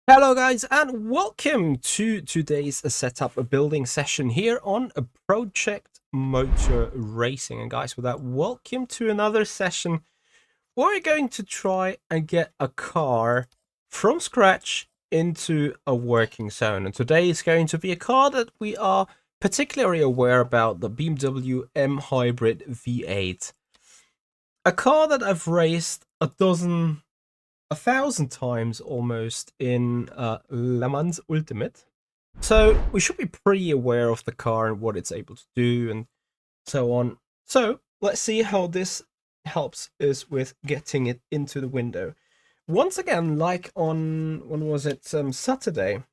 Hello guys and welcome to today's setup a building session here on a Project Motor Racing. And guys, with that, welcome to another session where we're going to try and get a car from scratch into a working zone. And today is going to be a car that we are particularly aware about, the BMW M Hybrid V8. A car that I've raced a thousand times almost in Le Mans Ultimate. So we should be pretty aware of the car and what it's able to do and so on. So let's see how this helps us with getting it into the window. Once again, like on, when was it, Saturday,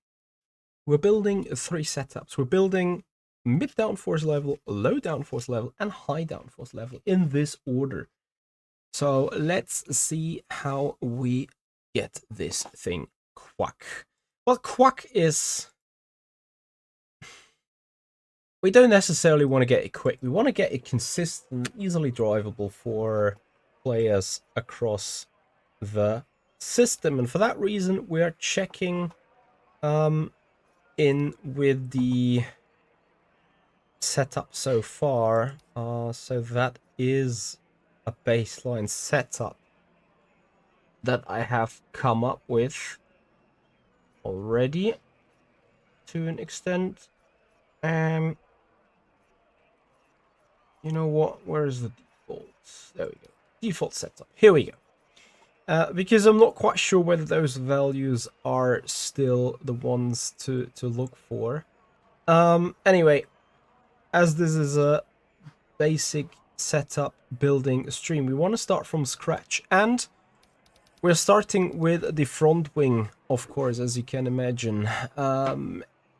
we're building three setups. We're building mid downforce level, low downforce level, and high downforce level in this order. So let's see how we get this thing quack. Well, quack is... we don't necessarily want to get it quick. We want to get it consistent, easily drivable for players across the system. And for that reason, we are checking in with the setup so far. So that is a baseline setup that I have come up with already to an extent. You know what? Where is the default? There we go. Default setup. Here we go. Because I'm not quite sure whether those values are still the ones to look for. Anyway, as this is a basic setup building stream, we want to start from scratch, and we're starting with the front wing, of course, as you can imagine.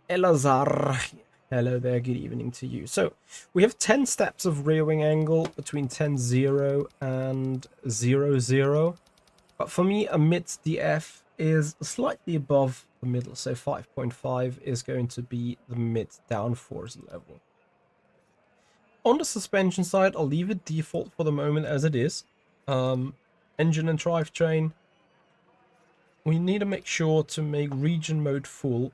Elazar, hello there, good evening to you. So we have 10 steps of rear wing angle between 10.0 and 0.0. But for me, a mid DF is slightly above the middle, so 5.5 is going to be the mid downforce level. On the suspension side, I'll leave it default for the moment as it is. Engine and drivetrain, we need to make sure to make region mode full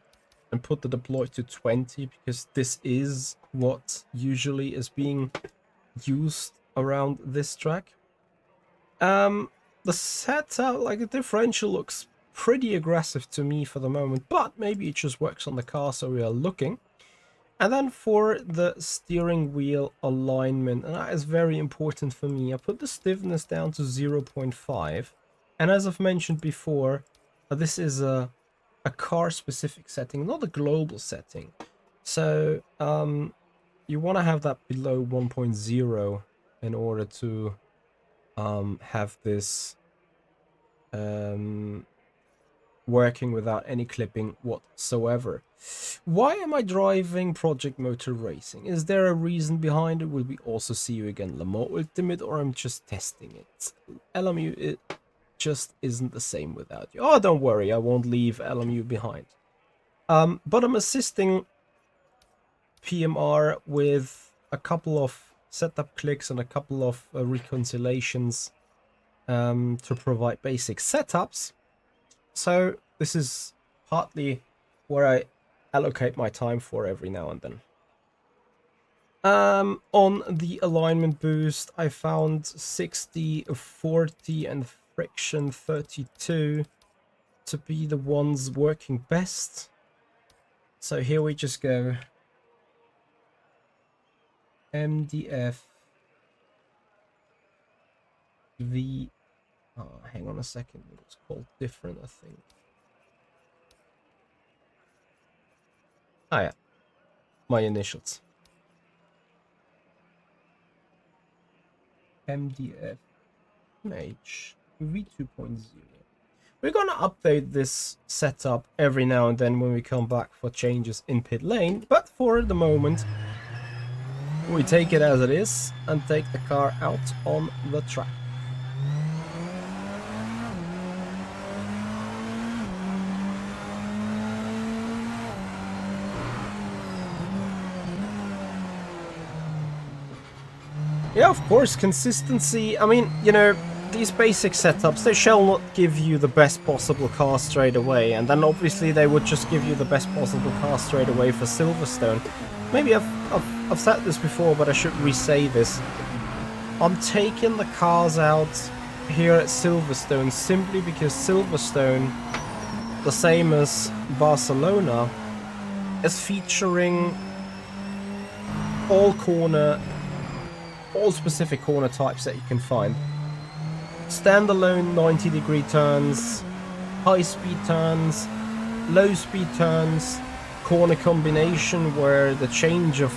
and put the deploy to 20, because this is what usually is being used around this track. The setup, like the differential, looks pretty aggressive to me for the moment, but maybe it just works on the car, so we are looking. And then for the steering wheel alignment, and that is very important for me, I put the stiffness down to 0.5. And as I've mentioned before, this is a car-specific setting, not a global setting. So you want to have that below 1.0 in order to have this working without any clipping whatsoever. Why am I driving Project Motor Racing? Is there a reason behind it? Will we also see you again Le Mans Ultimate, or I'm just testing it? LMU, it just isn't the same without you. Oh, don't worry, I won't leave LMU behind. But I'm assisting PMR with a couple of setup clicks and a couple of reconciliations to provide basic setups. So this is partly where I allocate my time for every now and then. On the alignment boost, I found 60, 40 and friction 32 to be the ones working best. So here we just go MDF V. Oh, hang on a second, it's called different, I think. Oh yeah, my initials. MDF H V2.0. We're gonna update this setup every now and then when we come back for changes in pit lane, but for the moment, we take it as it is and take the car out on the track. Yeah, of course, consistency. I mean, you know, these basic setups, they shall not give you the best possible car straight away, and then obviously they would just give you the best possible car straight away for Silverstone. Maybe I've said this before, but I should re-say this. I'm taking the cars out here at Silverstone simply because Silverstone, the same as Barcelona, is featuring all specific corner types that you can find. Standalone 90-degree turns, high-speed turns, low-speed turns, corner combination where the change of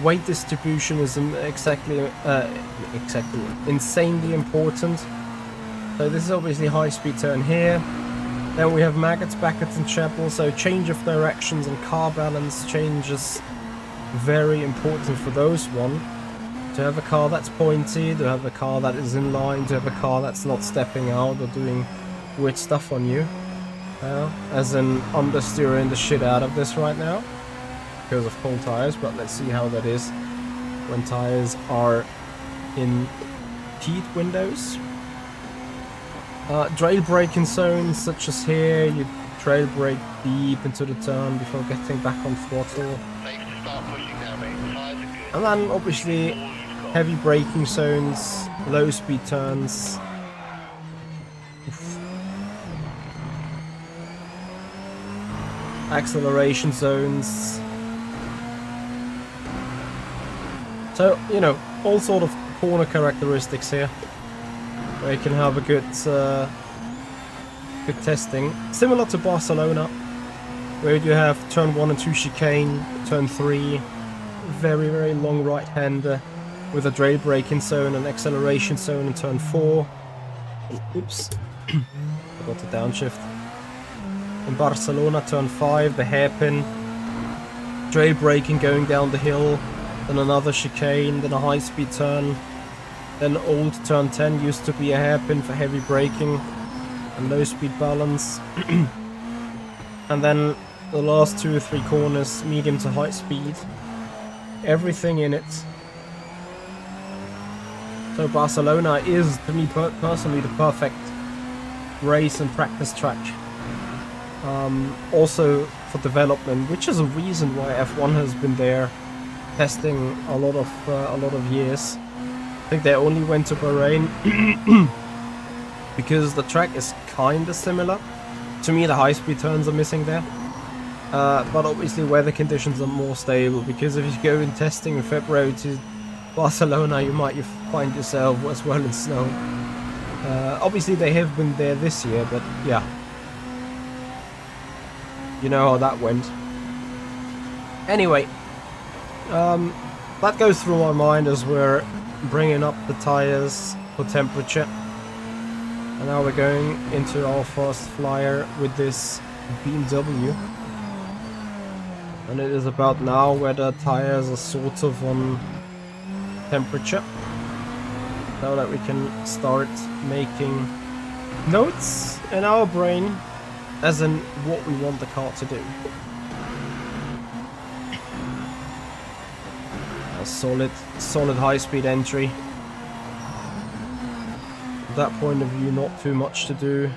weight distribution is insanely important. So this is obviously high-speed turn here. Then we have maggots, brackets and chapel, so change of directions and car balance changes, very important for those one. To have a car that's pointy, to have a car that is in line, to have a car that's not stepping out or doing weird stuff on you. As in understeering the shit out of this right now because of cold tires, but let's see how that is when tires are in heat windows. Trail braking zones such as here, you trail brake deep into the turn before getting back on throttle. And then obviously heavy braking zones, low speed turns. Acceleration zones. So, you know, all sort of corner characteristics here where you can have a good testing. Similar to Barcelona, where you have turn 1 and 2 chicane, turn 3 very long right hander with a trail braking zone and acceleration zone in turn 4. Oops, forgot to downshift. In Barcelona, turn 5, the hairpin, trail braking going down the hill, then another chicane, then a high-speed turn, then old turn 10 used to be a hairpin for heavy braking and low-speed balance, and then the last 2 or 3 corners, medium to high speed, everything in it. So Barcelona is, to me personally, the perfect race and practice track. Also for development, which is a reason why F1 has been there testing a lot of years. I think they only went to Bahrain because the track is kind of similar. To me, the high-speed turns are missing there, but obviously weather conditions are more stable. Because if you go in testing in February to Barcelona, you might find yourself as well in snow. Obviously, they have been there this year, but yeah. You know how that went. Anyway, that goes through my mind as we're bringing up the tires for temperature. And now we're going into our fast flyer with this BMW. And it is about now where the tires are sort of on temperature, so that we can start making notes in our brain as in what we want the car to do. A solid high-speed entry. From that point of view, not too much to do.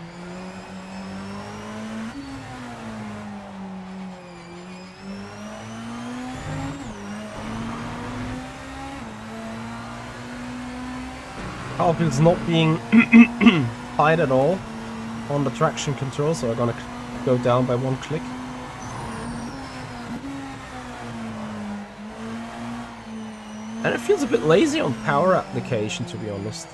Car feels not being tight at all on the traction control, so I'm gonna go down by 1 click. And it feels a bit lazy on power application, to be honest.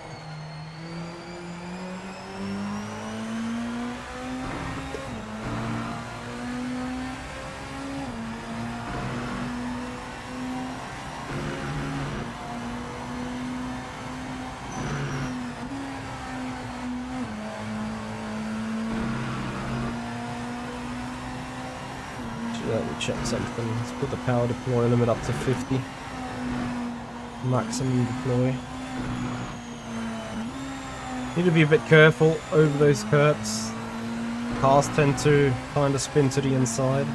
Let me check something. Let's put the power deploy limit up to 50. Maximum deploy. Need to be a bit careful over those curbs. Cars tend to kind of spin to the inside.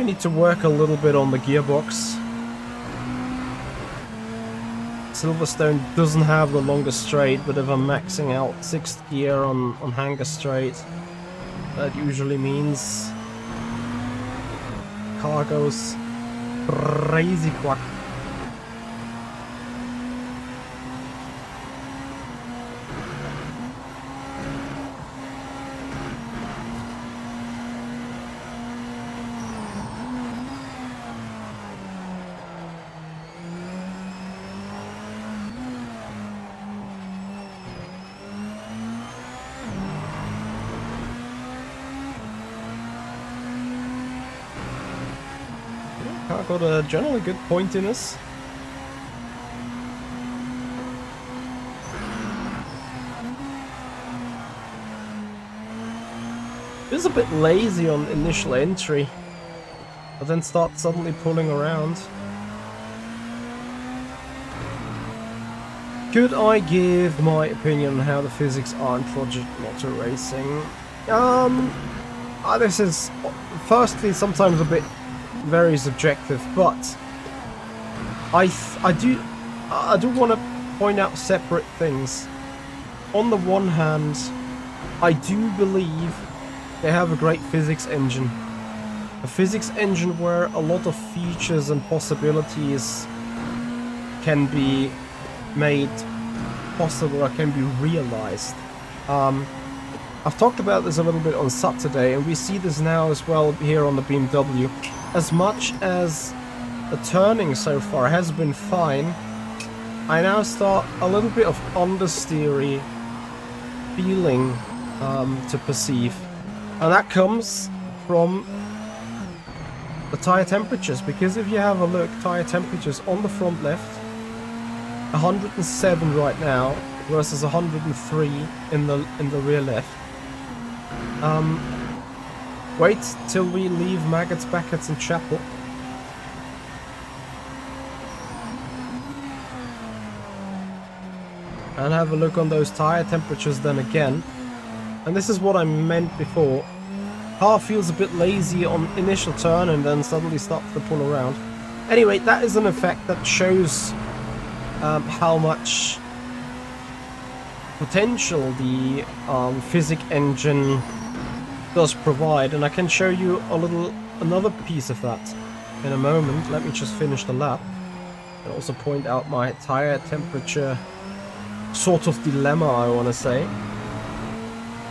we need to work a little bit on the gearbox. Silverstone doesn't have the longest straight, but if I'm maxing out 6th gear on hanger straight, that usually means car goes crazy quack. Got a generally good pointiness. It is a bit lazy on initial entry, but then starts suddenly pulling around. Could I give my opinion on how the physics are in Project Motor Racing? This is firstly sometimes a bit very subjective, but I do want to point out separate things. On the one hand, I do believe they have a great physics engine. A physics engine where a lot of features and possibilities can be made possible or can be realized. I've talked about this a little bit on Saturday, and we see this now as well here on the BMW. As much as the turning so far has been fine, I now start a little bit of understeery feeling to perceive. And that comes from the tyre temperatures, because if you have a look, tyre temperatures on the front left, 107 right now versus 103 in the rear left. Wait till we leave Maggots, Backets and Chapel. And have a look on those tyre temperatures then again. And this is what I meant before. Car feels a bit lazy on initial turn and then suddenly starts to pull around. Anyway, that is an effect that shows how much potential the physics engine does provide, and I can show you another piece of that in a moment. Let me just finish the lap and also point out my tire temperature sort of dilemma, I want to say.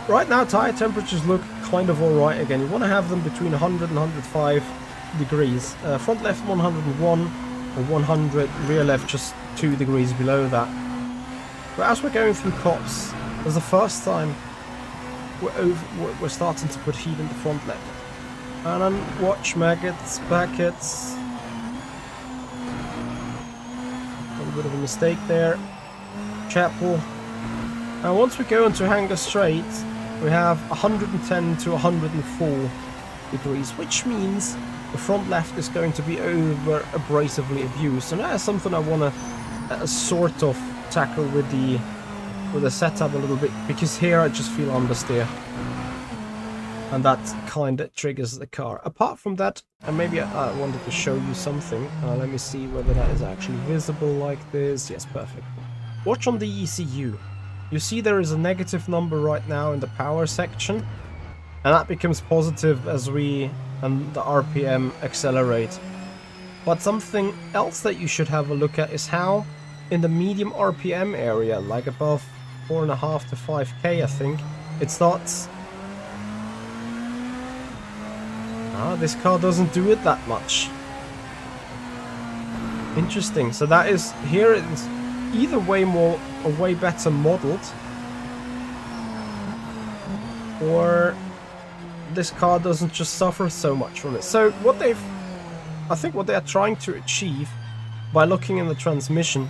Right now tire temperatures look kind of alright again. You want to have them between 100 and 105 degrees. Front left 101 or 100, rear left just 2 degrees below that. But as we're going through Cops, there's the first time we're starting to put heat in the front left. And then watch Maggots, Backets. A little bit of a mistake there. Chapel. And once we go into Hanger Straight, we have 110 to 104 degrees, which means the front left is going to be over abrasively abused. So that is something I want to sort of tackle with the setup a little bit, because here I just feel understeer, and that kind of triggers the car. Apart from that, and maybe I wanted to show you something. Let me see whether that is actually visible like this. Yes, perfect. Watch on the ECU. You see there is a negative number right now in the power section, and that becomes positive as the RPM accelerate. But something else that you should have a look at is how in the medium RPM area, like above 4.5 to 5k, I think, it starts. This car doesn't do it that much. Interesting. So that is, here it's either way better modeled, or this car doesn't just suffer so much from it. So I think what they are trying to achieve by looking in the transmission,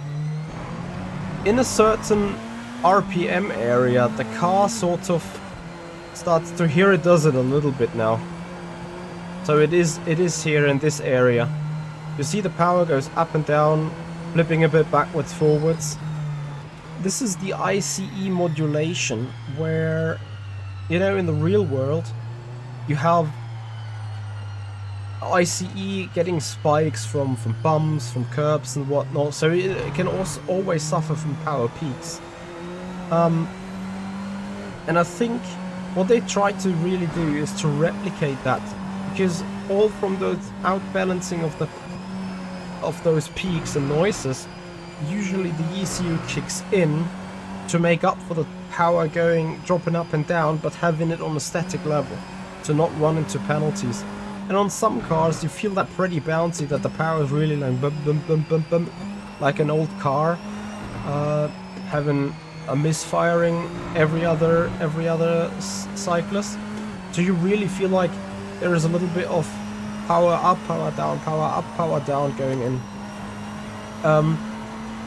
in a certain RPM area, the car sort of starts to, here it does it a little bit now. So it is here in this area. You see the power goes up and down, flipping a bit backwards, forwards. This is the ICE modulation, where, you know, in the real world, you have ICE getting spikes from bumps, from curbs and whatnot, so it can also always suffer from power peaks. And I think what they try to really do is to replicate that, because all from those outbalancing of those peaks and noises, usually the ECU kicks in to make up for the power dropping up and down, but having it on a static level to not run into penalties. And on some cars you feel that pretty bouncy, that the power is really like bum bum bum bum bum, like an old car having a misfiring every other cyclist. So you really feel like there is a little bit of power up, power down, power up, power down going in.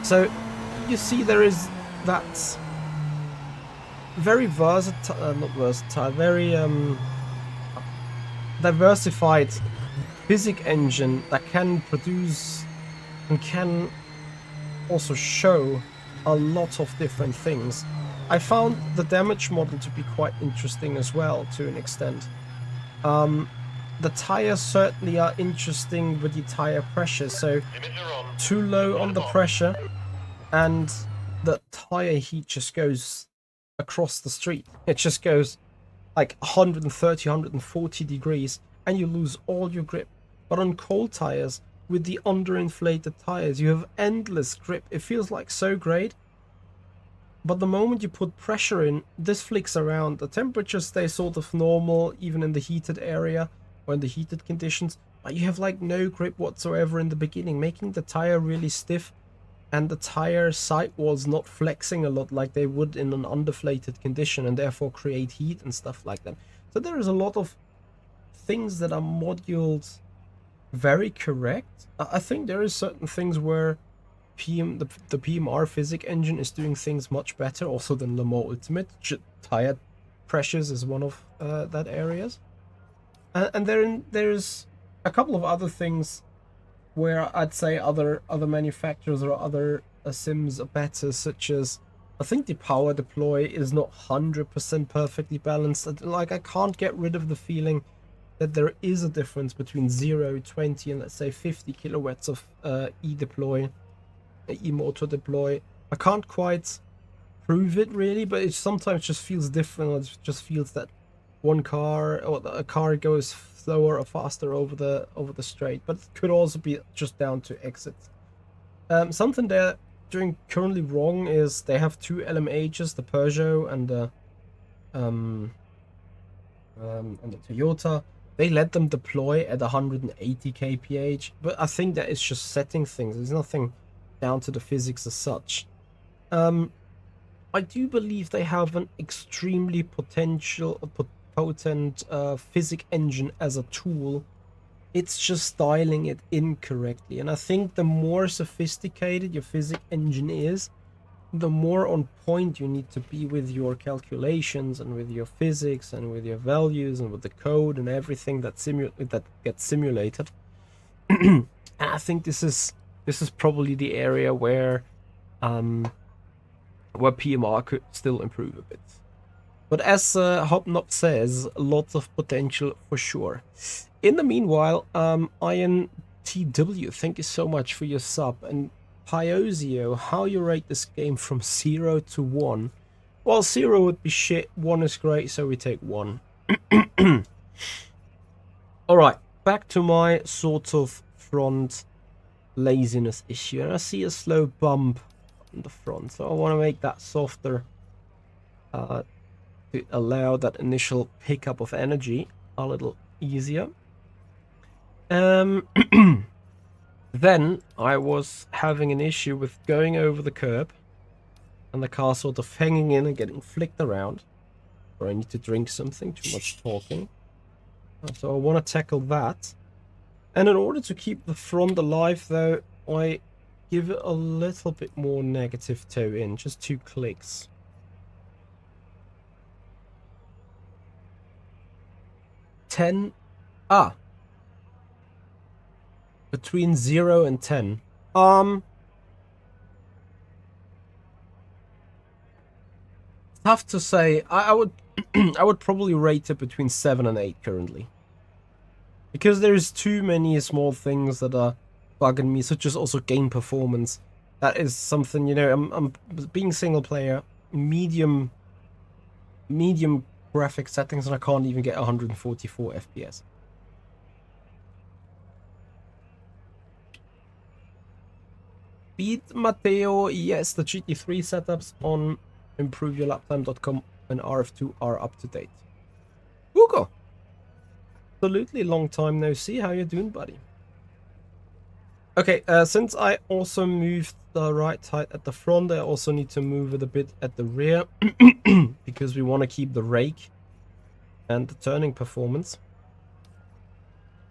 So you see there is that very versatile, not versatile, very diversified physics engine that can produce and can also show a lot of different things. I found the damage model to be quite interesting as well, to an extent. The tires certainly are interesting with the tire pressure, so too low on the pressure and the tire heat just goes across the street. It just goes like 130, 140 degrees and you lose all your grip. But on cold tires, with the underinflated tires, you have endless grip. It feels like so great. But the moment you put pressure in, this flicks around. The temperature stays sort of normal, even in the heated area or in the heated conditions. But you have like no grip whatsoever in the beginning, making the tire really stiff and the tire sidewalls not flexing a lot like they would in an underflated condition, and therefore create heat and stuff like that. So there is a lot of things that are moduled very correct. I think there is certain things where the PMR physics engine is doing things much better also than Le Mans Ultimate. Tire pressures is one of that areas. And there's a couple of other things where I'd say other manufacturers or other sims are better, such as I think the power deploy is not 100% perfectly balanced. Like, I can't get rid of the feeling that there is a difference between 0, 20 and let's say 50 kilowatts of e-motor deploy. I can't quite prove it really, but it sometimes just feels different. It just feels that one car or a car goes slower or faster over the straight, but it could also be just down to exits. Something they're doing currently wrong is they have two LMHs, the Peugeot and the Toyota. They let them deploy at 180 kph, but I think that is just setting things. There's nothing down to the physics as such. I do believe they have an extremely potent physics engine as a tool. It's just dialing it incorrectly, and I think the more sophisticated your physics engine is, the more on point you need to be with your calculations and with your physics and with your values and with the code and everything that gets simulated. And I think this is probably the area where PMR could still improve a bit. But as Hobnob says, lots of potential for sure. In the meanwhile, INTW, thank you so much for your sub. And Piozio, how you rate this game from 0 to 1? Well, 0 would be shit, 1 is great, so we take 1. Alright, back to my sort of front laziness issue. And I see a slow bump on the front, so I want to make that softer to allow that initial pickup of energy a little easier. Then I was having an issue with going over the curb and the car sort of hanging in and getting flicked around. Or I need to drink something, too much talking. So I want to tackle that. And in order to keep the front alive though, I give it a little bit more negative toe in, just 2 clicks. Between 0 and 10. Tough to say. I would I would probably rate it between 7 and 8 currently. Because there's too many small things that are bugging me, such as also game performance. That is something, you know, I'm being single player, medium graphic settings, and I can't even get 144 FPS. Beat Matteo, yes, the GT3 setups on improveyourlaptime.com and RF2 are up to date. Hugo! Absolutely, long time no see. How you doing, buddy? Okay, since I also moved the right height at the front, I also need to move it a bit at the rear because we want to keep the rake and the turning performance.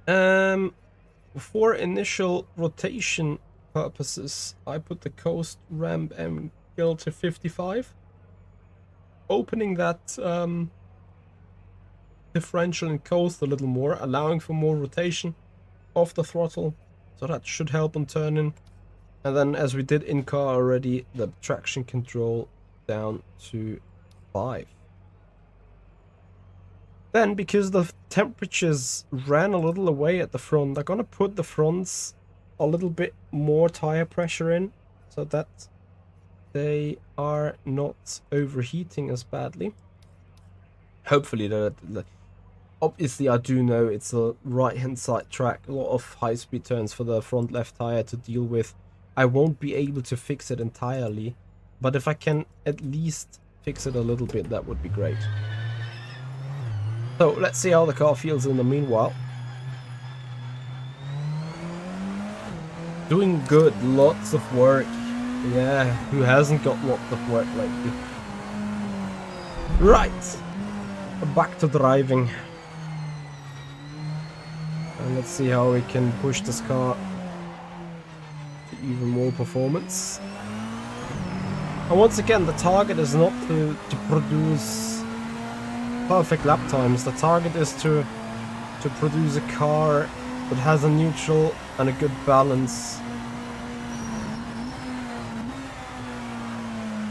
For initial rotation purposes, I put the coast ramp angle to 55, opening that differential in coast a little more, allowing for more rotation off the throttle. So that should help on turning. And then, as we did in car already, the traction control down to 5. Then, because the temperatures ran a little away at the front, I'm gonna put the fronts a little bit more tire pressure in, so that they are not overheating as badly. Hopefully, obviously, I do know it's a right-hand side track, a lot of high-speed turns for the front left tire to deal with. I won't be able to fix it entirely, but if I can at least fix it a little bit, that would be great. So let's see how the car feels in the meanwhile. Doing good, lots of work. Yeah, who hasn't got lots of work lately? Right, back to driving. And let's see how we can push this car to even more performance. And once again, the target is not to produce perfect lap times. The target is to produce a car that has a neutral and a good balance,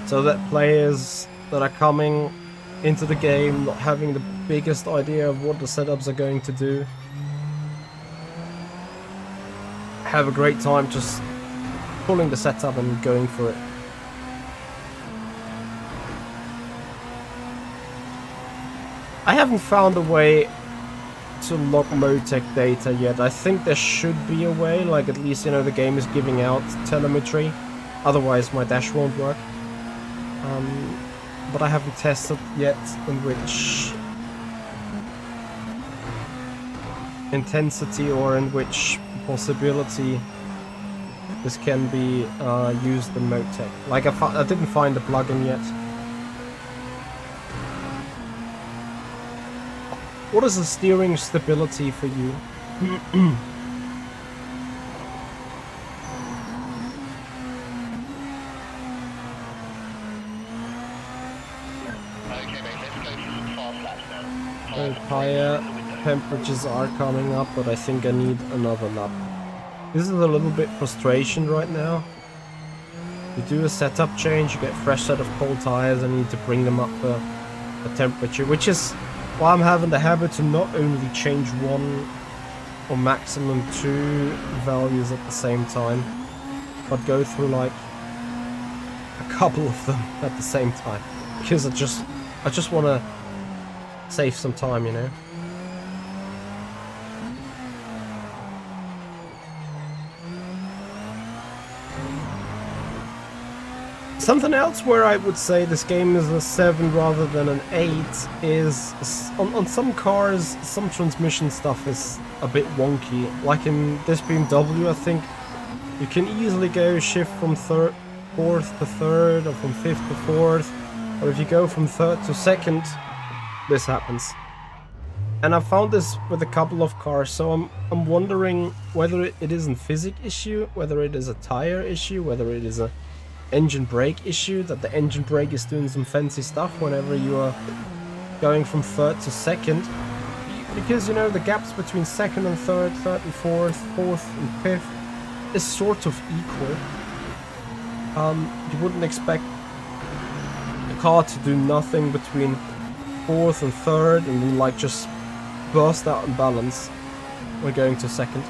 so that players that are coming into the game not having the biggest idea of what the setups are going to do have a great time just pulling the setup and going for it. I haven't found a way to log Motec data yet. I think there should be a way, like at least, you know, the game is giving out telemetry. Otherwise my dash won't work. But I haven't tested yet in which intensity or in which possibility this can be used in Motec. Like I didn't find the plugin yet. What is the steering stability for you? Tire temperatures are coming up, but I think I need another lap. This is a little bit frustration right now. You do a setup change, you get a fresh set of cold tires, and you need to bring them up the temperature, which is why I'm having the habit to not only change one or maximum 2 values at the same time, but go through like a couple of them at the same time, because I just want to save some time, you know. Something else where I would say this game is a 7 rather than an 8 is on some cars, some transmission stuff is a bit wonky. Like in this BMW, I think you can easily go shift from 4th to 3rd or from 5th to 4th, or if you go from 3rd to 2nd, this happens. And I found this with a couple of cars, so I'm wondering whether it is a physics issue, whether it is a tire issue, whether it is a engine brake issue, that the engine brake is doing some fancy stuff whenever you are going from 3rd to 2nd, because, you know, the gaps between 2nd and 3rd, 3rd and 4th, 4th and 5th is sort of equal. You wouldn't expect the car to do nothing between 4th and 3rd and then like just burst out in balance. we're going to second.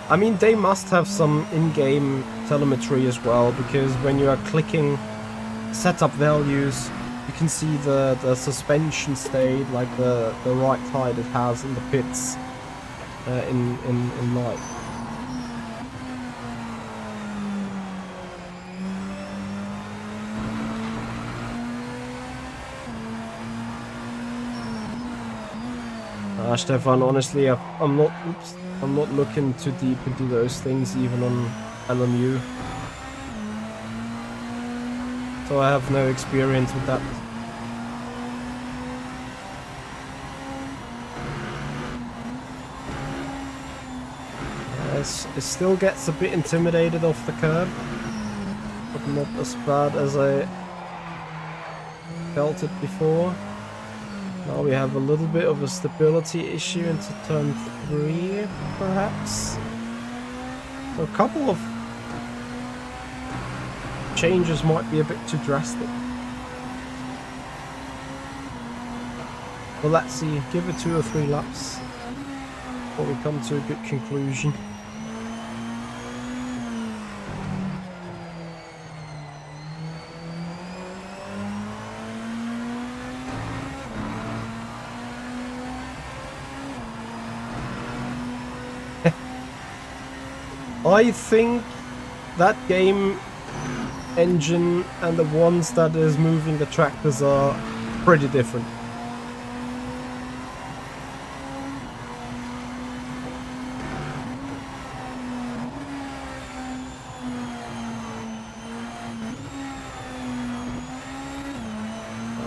I mean, they must have some in-game telemetry as well, because when you are clicking setup values, you can see the suspension state, like the right tide it has in the pits in light. Stefan, honestly, I'm not looking too deep into those things, even on LMU. So I have no experience with that. It still gets a bit intimidated off the curb, but not as bad as I felt it before. Now we have a little bit of a stability issue into turn 3, perhaps. So a couple of changes might be a bit too drastic. Well, let's see. Give it 2 or 3 laps before we come to a good conclusion. I think that game engine and the ones that is moving the tractors are pretty different.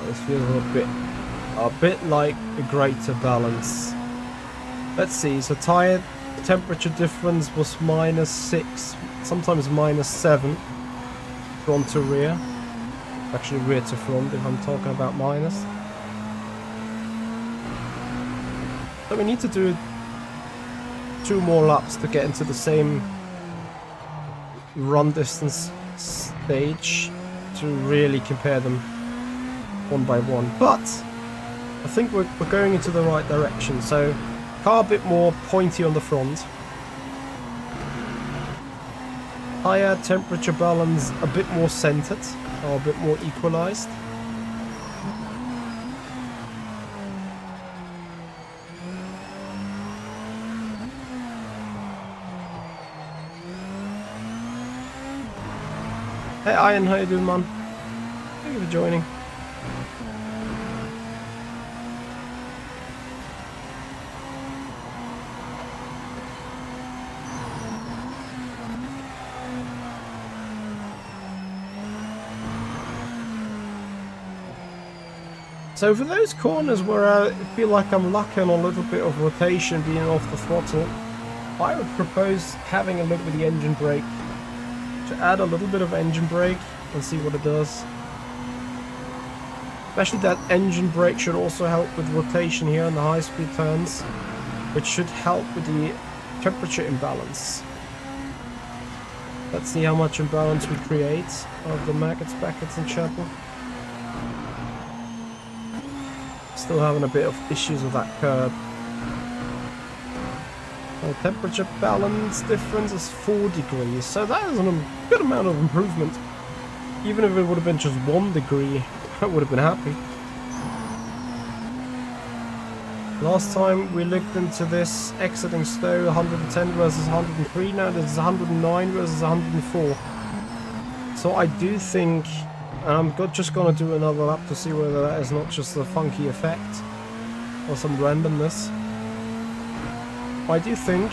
This feels a bit like a greater balance. Let's see, so tire temperature difference was -6, sometimes -7, front to rear. Actually rear to front if I'm talking about minus. So we need to do 2 more laps to get into the same run distance stage to really compare them one by one. But I think we're going into the right direction. So car a bit more pointy on the front. Tire temperature balance a bit more centered, or a bit more equalized. Hey Ian, how you doing, man? Thank you for joining. So for those corners where I feel like I'm lacking a little bit of rotation being off the throttle, I would propose having a look with the engine brake, to add a little bit of engine brake and see what it does. Especially that engine brake should also help with rotation here in the high speed turns, which should help with the temperature imbalance. Let's see how much imbalance we create of the maggots, brackets and chapel. Still having a bit of issues with that curb. Well, temperature balance difference is 4 degrees, so that is a good amount of improvement. Even if it would have been just 1 degree, I would have been happy. Last time we looked into this exiting Stowe, 110 versus 103, now this is 109 versus 104. So I do think, and I'm just going to do another lap to see whether that is not just a funky effect or some randomness. I do think,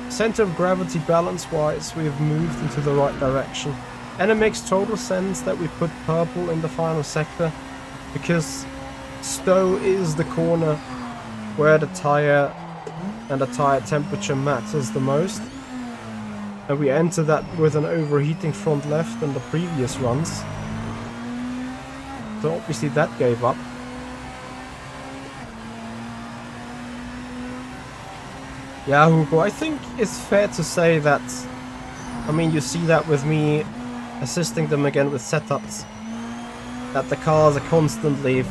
center of gravity balance wise, we have moved into the right direction. And it makes total sense that we put purple in the final sector, because Stowe is the corner where the tire and the tire temperature matters the most. And we enter that with an overheating front left than the previous runs. So obviously that gave up. Yeah, Hugo, I think it's fair to say that I mean, you see that with me assisting them again with setups, that the cars are constantly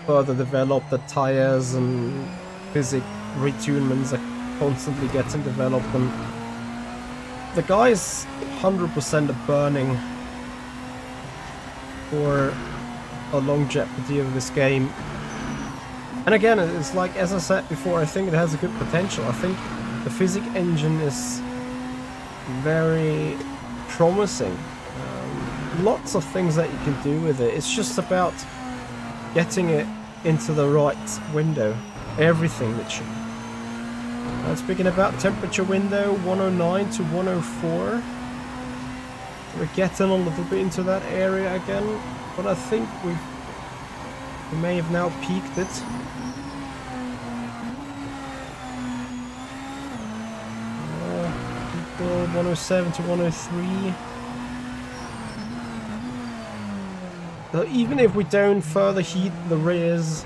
further developed, the tires and physics retunements are constantly getting developed, and the guys 100% are burning for a longevity of this game. And again, it's like, as I said before, I think it has a good potential. I think the physics engine is very promising. Lots of things that you can do with it. It's just about getting it into the right window. Everything literally. And speaking about temperature window, 109 to 104. We're getting a little bit into that area again, but I think we may have now peaked it. Equal 107 to 103. So even if we don't further heat the rears,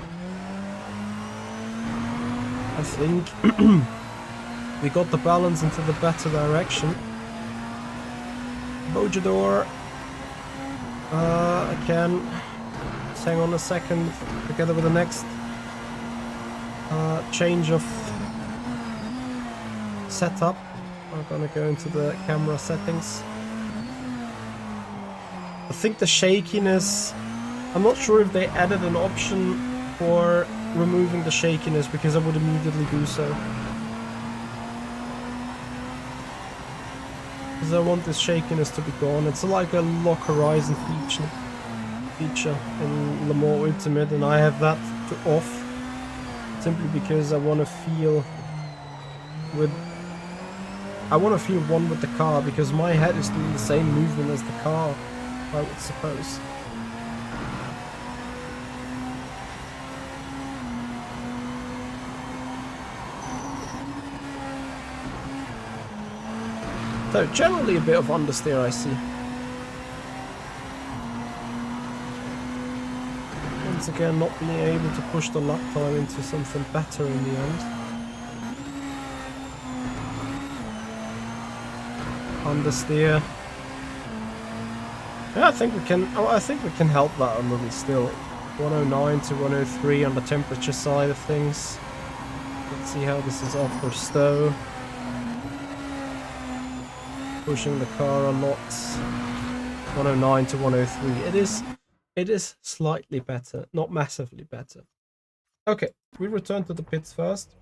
I think we got the balance into the better direction. Bojador, I can hang on a second together with the next change of setup. I'm gonna go into the camera settings. I think the shakiness, I'm not sure if they added an option for removing the shakiness, because I would immediately do so. Because I want this shakiness to be gone. It's like a lock horizon feature in Le Mans Ultimate, and I have that to off simply because I want to feel one with the car, because my head is doing the same movement as the car, I would suppose. So generally a bit of understeer I see. Once again, not being able to push the lap time into something better in the end. Understeer. Yeah, I think we can help that a little still. 109 to 103 on the temperature side of things. Let's see how this is off for stow. Pushing the car a lot. 109 to 103. It is slightly better, not massively better. Okay, we return to the pits first.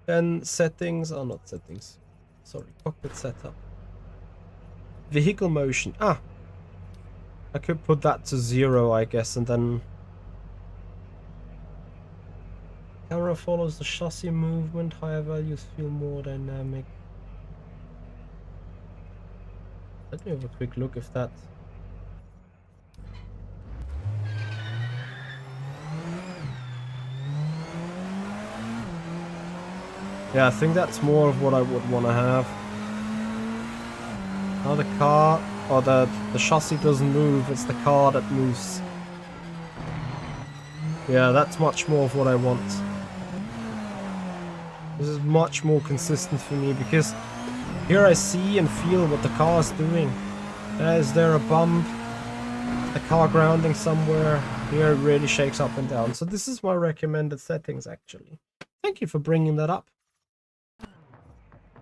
Then settings, not settings. Sorry, cockpit setup. Vehicle motion. I could put that to 0, I guess, and then camera follows the chassis movement. Higher values feel more dynamic. Let me have a quick look if that. Yeah, I think that's more of what I would want to have. Now the car, or the chassis doesn't move, it's the car that moves. Yeah, that's much more of what I want. This is much more consistent for me, because here I see and feel what the car is doing. Is there a bump? The car grounding somewhere? Here it really shakes up and down. So this is my recommended settings, actually. Thank you for bringing that up.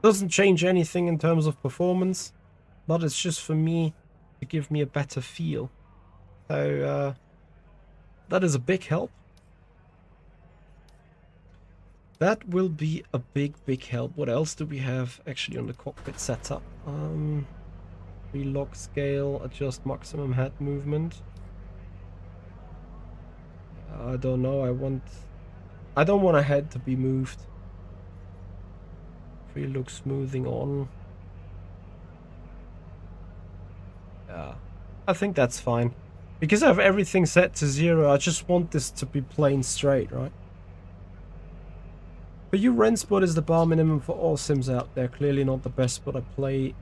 Doesn't change anything in terms of performance, but it's just for me to give me a better feel. So that is a big help. That will be a big help. What else do we have actually on the cockpit setup? Relock scale, adjust maximum head movement. I don't know. I don't want a head to be moved. Relook smoothing on. Yeah, I think that's fine. Because I have everything set to 0, I just want this to be plain straight, right? For you, Rensport is the bar minimum for all sims out there. Clearly not the best, but I play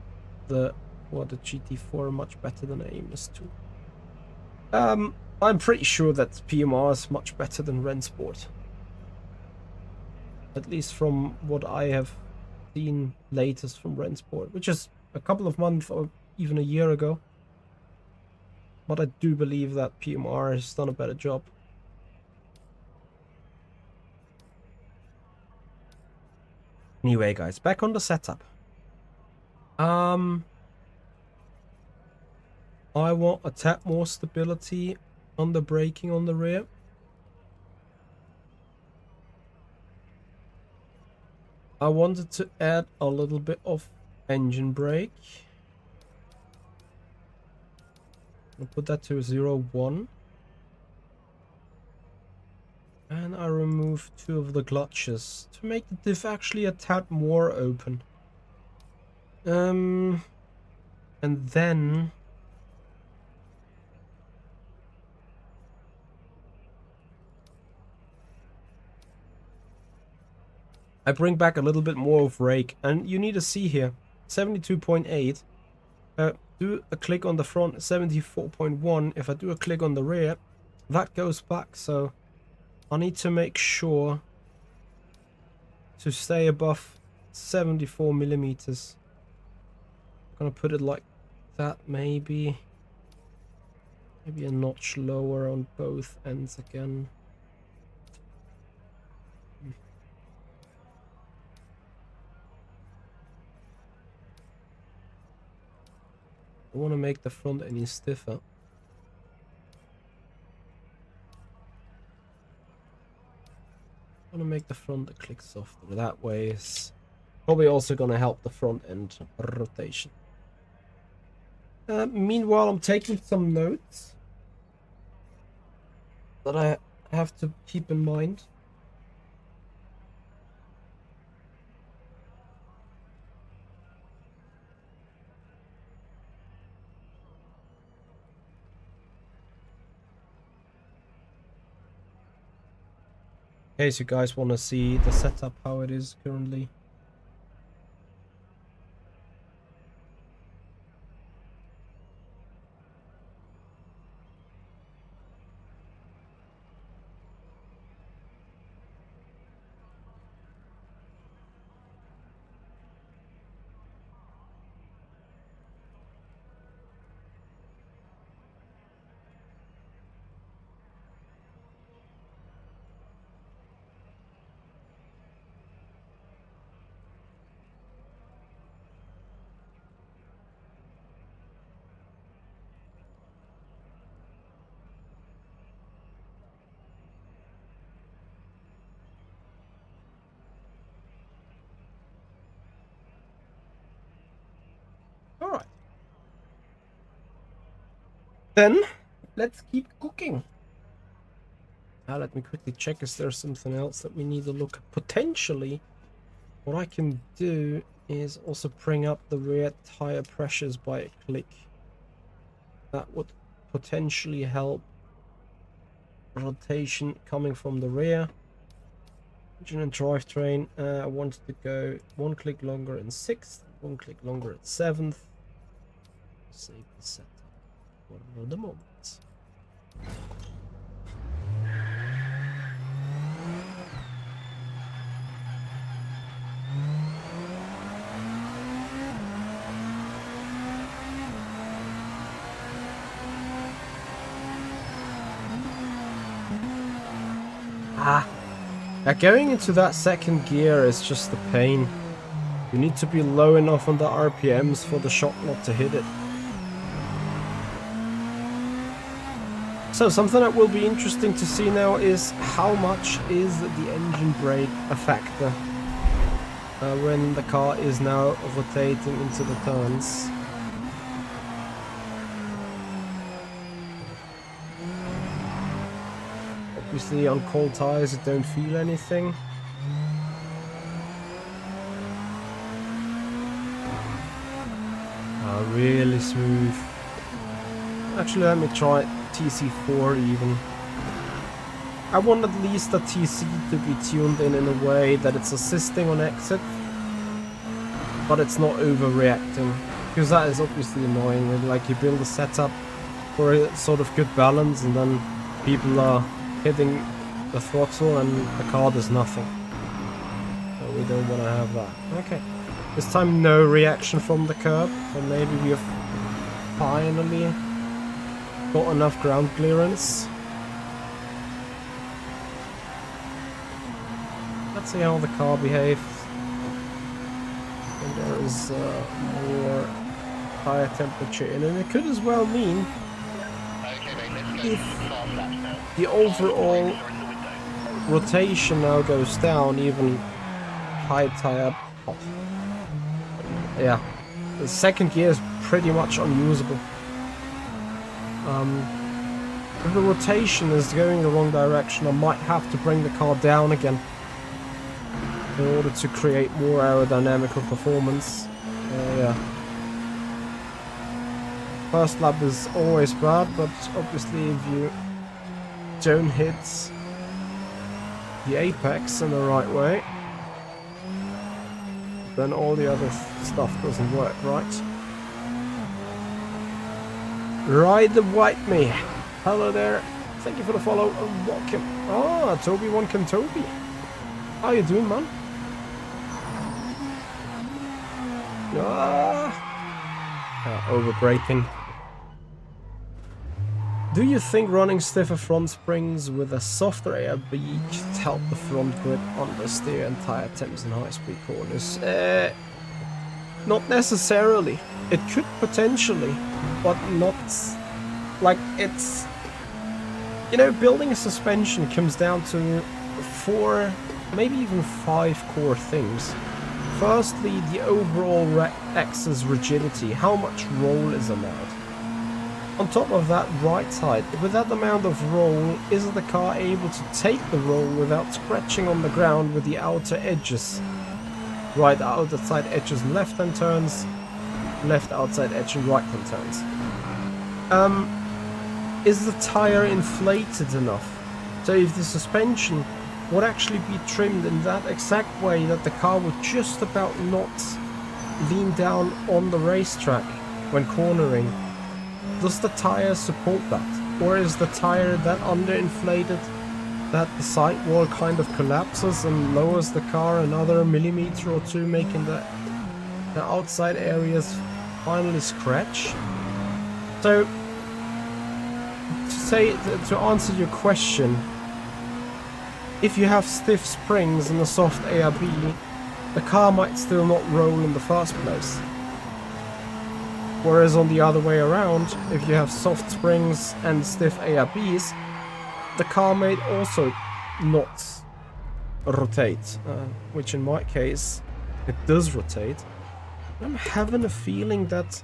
the GT4 much better than Aimless 2. I'm pretty sure that PMR is much better than Rensport. At least from what I have seen latest from Rensport, which is a couple of months or even a year ago. But I do believe that PMR has done a better job. Anyway, guys, back on the setup. I want a tad more stability on the braking on the rear. I wanted to add a little bit of engine brake. I'll put that to 0.1. And I remove 2 of the clutches to make the diff actually a tad more open. And then I bring back a little bit more of rake, and you need to see here 72.8. Do a click on the front, 74.1. If I do a click on the rear, that goes back. So I need to make sure to stay above 74 millimeters. I'm gonna put it like that, maybe a notch lower on both ends again. I want to make the front any stiffer. I want to make the front a click softer. That way it's probably also going to help the front end rotation. Meanwhile, I'm taking some notes that I have to keep in mind. In case you guys want to see the setup, how it is currently. Alright. Then, let's keep cooking. Now let me quickly check, is there something else that we need to look at? Potentially, what I can do is also bring up the rear tire pressures by a click. That would potentially help rotation coming from the rear. Engine and drivetrain, I wanted to go 1 click longer in 6th, 1 click longer at 7th. Save the setup for the moment. Now going into that second gear is just a pain. You need to be low enough on the RPMs for the shock not to hit it. So something that will be interesting to see now is how much is the engine brake a factor when the car is now rotating into the turns. Obviously on cold tires you don't feel anything. Really smooth. Actually, let me try TC4 even. I want at least the TC to be tuned in a way that it's assisting on exit, but it's not overreacting, because that is obviously annoying. Like, you build a setup for a sort of good balance and then people are hitting the throttle and the car does nothing. So we don't want to have that. Okay. This time no reaction from the curb, so maybe we have finally got enough ground clearance. Let's see how the car behaves. And there is more higher temperature in, and it could as well mean if the overall rotation now goes down, even high tire. Oh. Yeah, the second gear is pretty much unusable. If the rotation is going the wrong direction, I might have to bring the car down again in order to create more aerodynamical performance. Yeah. First lap is always bad, but obviously if you don't hit the apex in the right way, then all the other stuff doesn't work, right? Ride the white me. Hello there. Thank you for the follow. Welcome. Ah, Toby One Can Toby. How you doing, man? Over braking. Do you think running stiffer front springs with a softer ARB should help the front grip understeer and tire temps in high-speed corners? Not necessarily. It could potentially, but not like it's... You know, building a suspension comes down to 4, maybe even 5 core things. Firstly, the overall axis rigidity. How much roll is allowed? On top of that, right side. With that amount of roll, is the car able to take the roll without scratching on the ground with the outer edges? Right outside edges and left-hand turns, left outside edge and right-hand turns. Is the tire inflated enough? So if the suspension would actually be trimmed in that exact way that the car would just about not lean down on the racetrack when cornering, does the tire support that? Or is the tire that underinflated that the sidewall kind of collapses and lowers the car another millimeter or two, making the outside areas finally scratch? So, to answer your question, if you have stiff springs and a soft ARB, the car might still not roll in the first place. Whereas on the other way around, if you have soft springs and stiff ARBs, the car may also not rotate, which in my case, it does rotate. I'm having a feeling that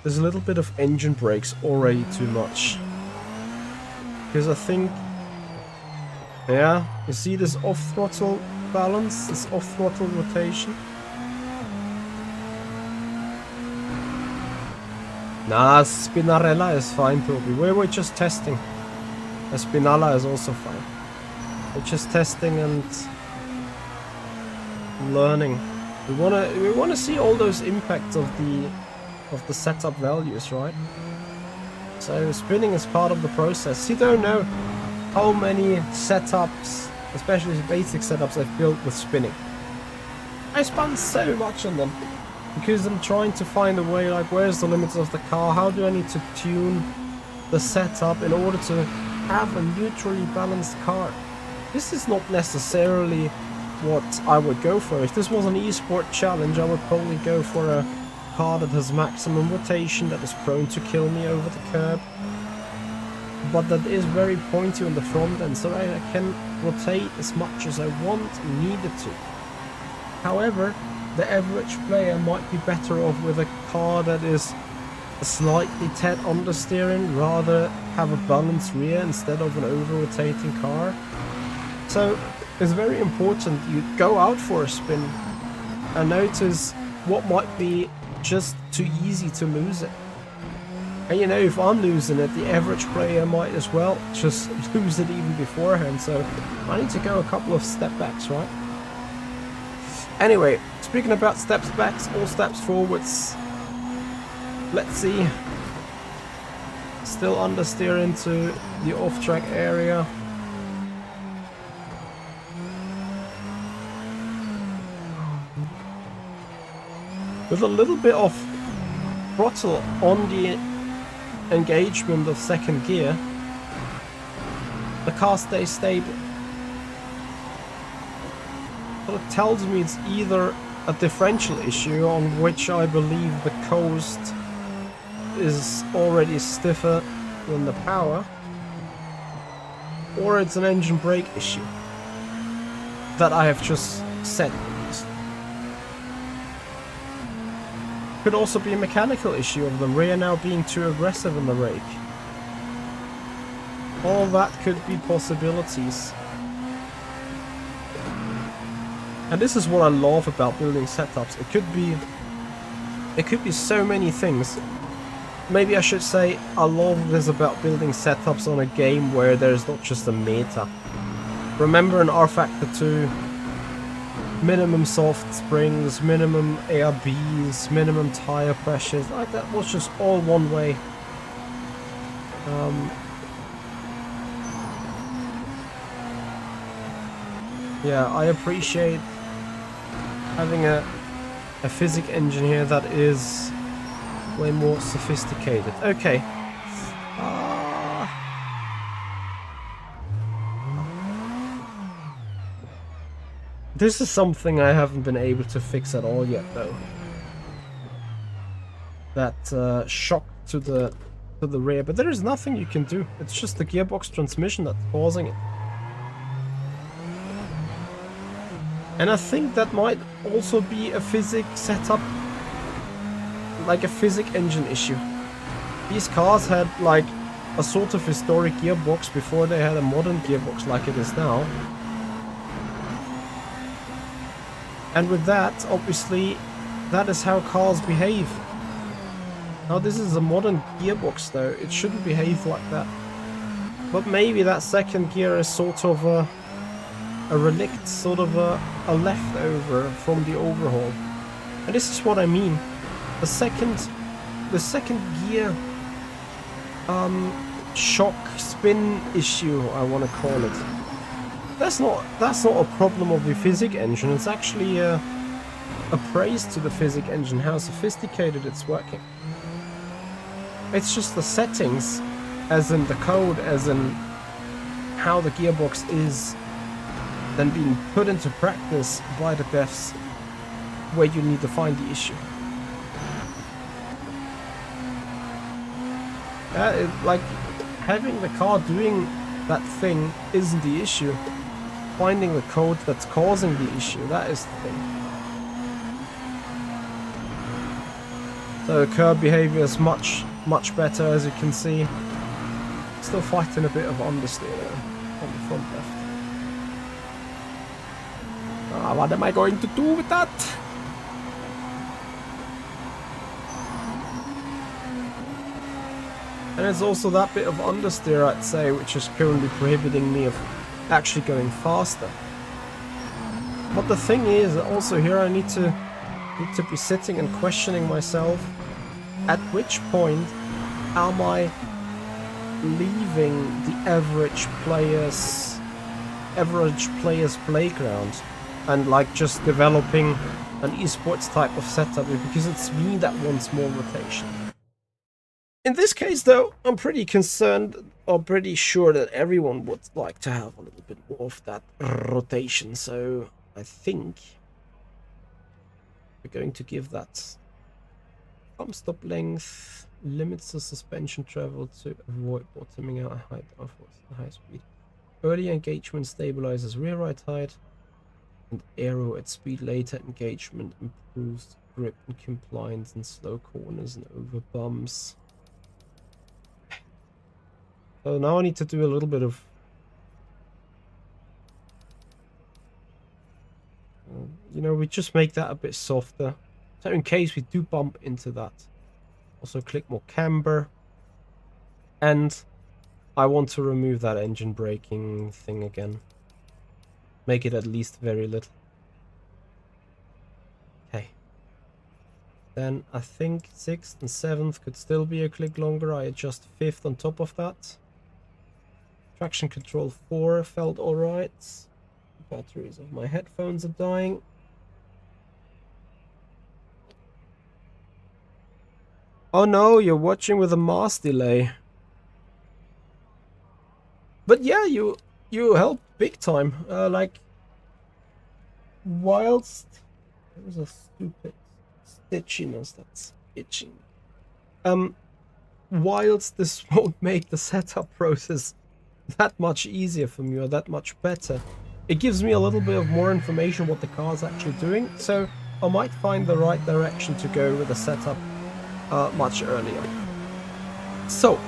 there's a little bit of engine brakes already too much. Because I think, yeah, you see this off-throttle balance, this off-throttle rotation? Nah, Spinarella is fine, Toby. We're just testing. A Spinalla is also fine. We're just testing and learning. We wanna see all those impacts of the setup values, right? So spinning is part of the process. You don't know how many setups, especially basic setups, I've built with spinning. I spun so much on them because I'm trying to find a way, like, where's the limits of the car? How do I need to tune the setup in order to have a neutrally balanced car? This is not necessarily what I would go for. If this was an esport challenge, I would probably go for a car that has maximum rotation, that is prone to kill me over the curb, but that is very pointy on the front end, so I can rotate as much as I want and needed to. However, the average player might be better off with a car that is slightly tad understeering, rather have a balanced rear instead of an over-rotating car. So it's very important you go out for a spin and notice what might be just too easy to lose it. And you know, if I'm losing it, the average player might as well just lose it even beforehand, so I need to go a couple of step backs, right? Anyway, speaking about steps backs or steps forwards, let's see. Still understeer into the off-track area. With a little bit of throttle on the engagement of second gear, the car stays stable. So it tells me it's either a differential issue on which I believe the coast is already stiffer than the power, or it's an engine brake issue that I have just set. Could also be a mechanical issue of the rear now being too aggressive in the rake. All that could be possibilities. And this is what I love about building setups. It could be so many things. Maybe I should say I love this about building setups on a game where there's not just a meta. Remember in R Factor 2, minimum soft springs, minimum ARBs, minimum tire pressures, like that was just all one way. Yeah, I appreciate having a physics engine here that is way more sophisticated. Okay. This is something I haven't been able to fix at all yet, though. That shock to the rear, but there is nothing you can do. It's just the gearbox transmission that's causing it. And I think that might also be a physics setup, like a physics engine issue. These cars had like a sort of historic gearbox before they had a modern gearbox like it is now. And with that, obviously, that is how cars behave. Now this is a modern gearbox though, it shouldn't behave like that. But maybe that second gear is sort of a relict, sort of a leftover from the overhaul. And this is what I mean. The second gear shock spin issue, I want to call it. That's not a problem of the physics engine. It's actually a praise to the physics engine, how sophisticated it's working. It's just the settings, as in the code, as in how the gearbox is then being put into practice by the devs, where you need to find the issue. Like having the car doing that thing isn't the issue. Finding the code that's causing the issue, that is the thing. So curb behavior is much better, as you can see. Still fighting a bit of understeer though, on the front left. What am I going to do with that? And it's also that bit of understeer, I'd say, which is currently prohibiting me of actually going faster. But the thing is, also here I need to be sitting and questioning myself, at which point am I leaving the average player's playground and like just developing an esports type of setup, because it's me that wants more rotation. In this case though, I'm pretty concerned, or pretty sure that everyone would like to have a little bit more of that rotation, so I think we're going to give that pump stop length, limits the suspension travel to avoid bottoming out at high downforce and high speed. Early engagement stabilizes rear right height, and aero at speed. Later engagement improves grip and compliance in slow corners and over bumps. So now I need to do a little bit of we just make that a bit softer, so in case we do bump into that. Also click more camber, and I want to remove that engine braking thing again. Make it at least very little. Okay. Then I think 6th and 7th could still be a click longer. I adjust 5th on top of that. Traction control 4 felt alright. Batteries of my headphones are dying. Oh no, you're watching with a mass delay. But yeah, you help big time. Like, whilst there's a stupid stitchiness that's itching. Whilst this won't make the setup process that much easier for me or that much better, it gives me a little bit of more information what the car's actually doing, so I might find the right direction to go with the setup much earlier. So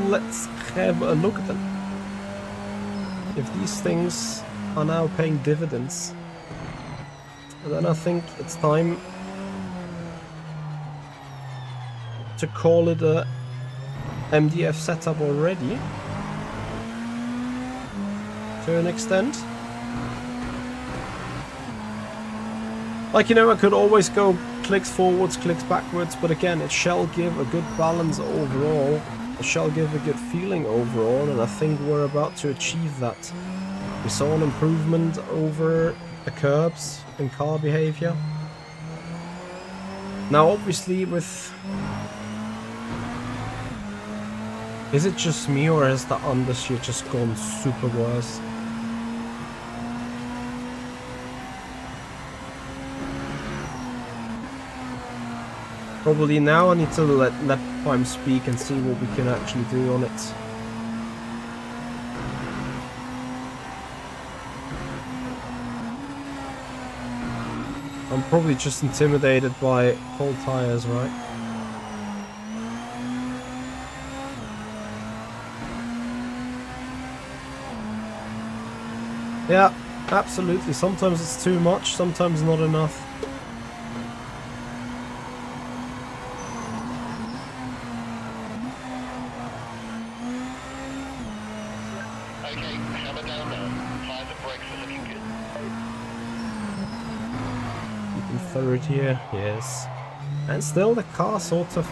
let's have a look at them. If these things are now paying dividends, then I think it's time to call it a MDF setup already. To an extent. Like, you know, I could always go clicks forwards, clicks backwards, but again, it shall give a good balance overall. It shall give a good feeling overall, and I think we're about to achieve that. We saw an improvement over the curbs in car behavior. Now, obviously, with... Is it just me, or has the understeer just gone super worse? Probably now I need to let Prime speak and see what we can actually do on it. I'm probably just intimidated by cold tires, right? Yeah, absolutely. Sometimes it's too much, sometimes not enough. Third here, yes. And still the car sort of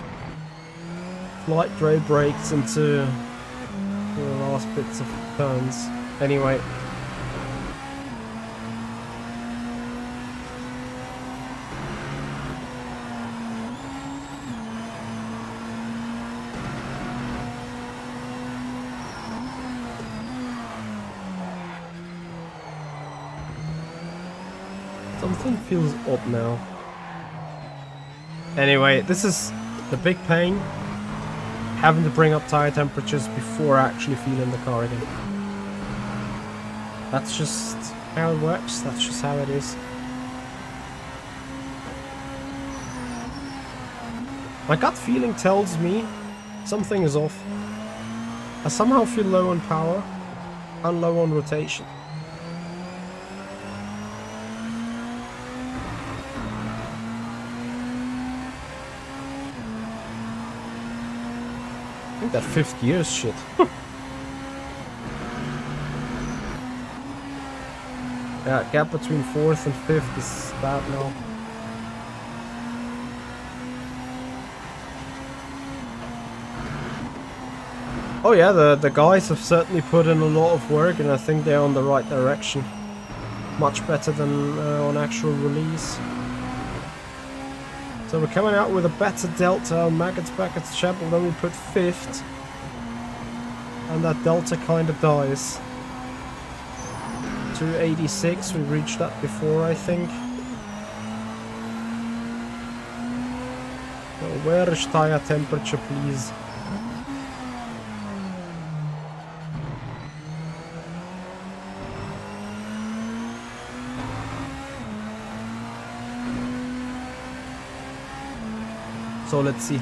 light dry brakes into the last bits of turns. Anyway. Something feels odd now. Anyway, this is the big pain. Having to bring up tire temperatures before actually feeling the car again. That's just how it works. That's just how it is. My gut feeling tells me something is off. I somehow feel low on power and low on rotation. I think that fifth gear is shit. Yeah, gap between fourth and fifth is bad now. Oh yeah, the guys have certainly put in a lot of work, and I think they're on the right direction. Much better than on actual release. So we're coming out with a better delta. Maggots back at the chapel, then we put fifth. And that delta kind of dies. 286, we reached that before, I think. So where is tire temperature, please? So let's see.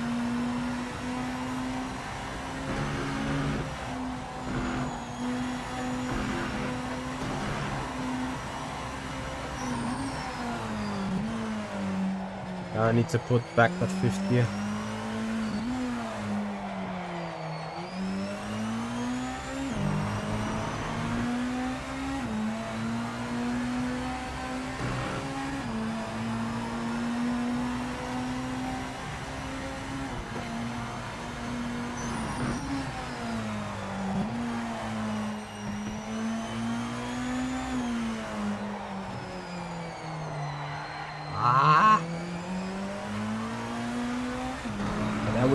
I need to put back that fifth gear.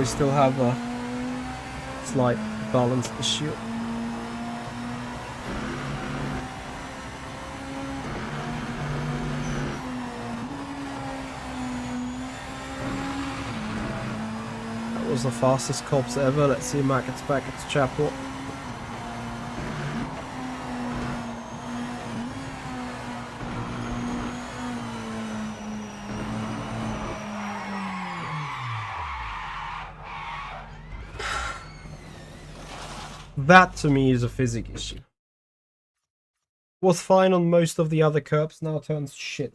still have a slight balance issue. That was the fastest cops ever. Let's see Mac gets back at Chapel. That to me is a physics issue. Was fine on most of the other curbs, now turns shit.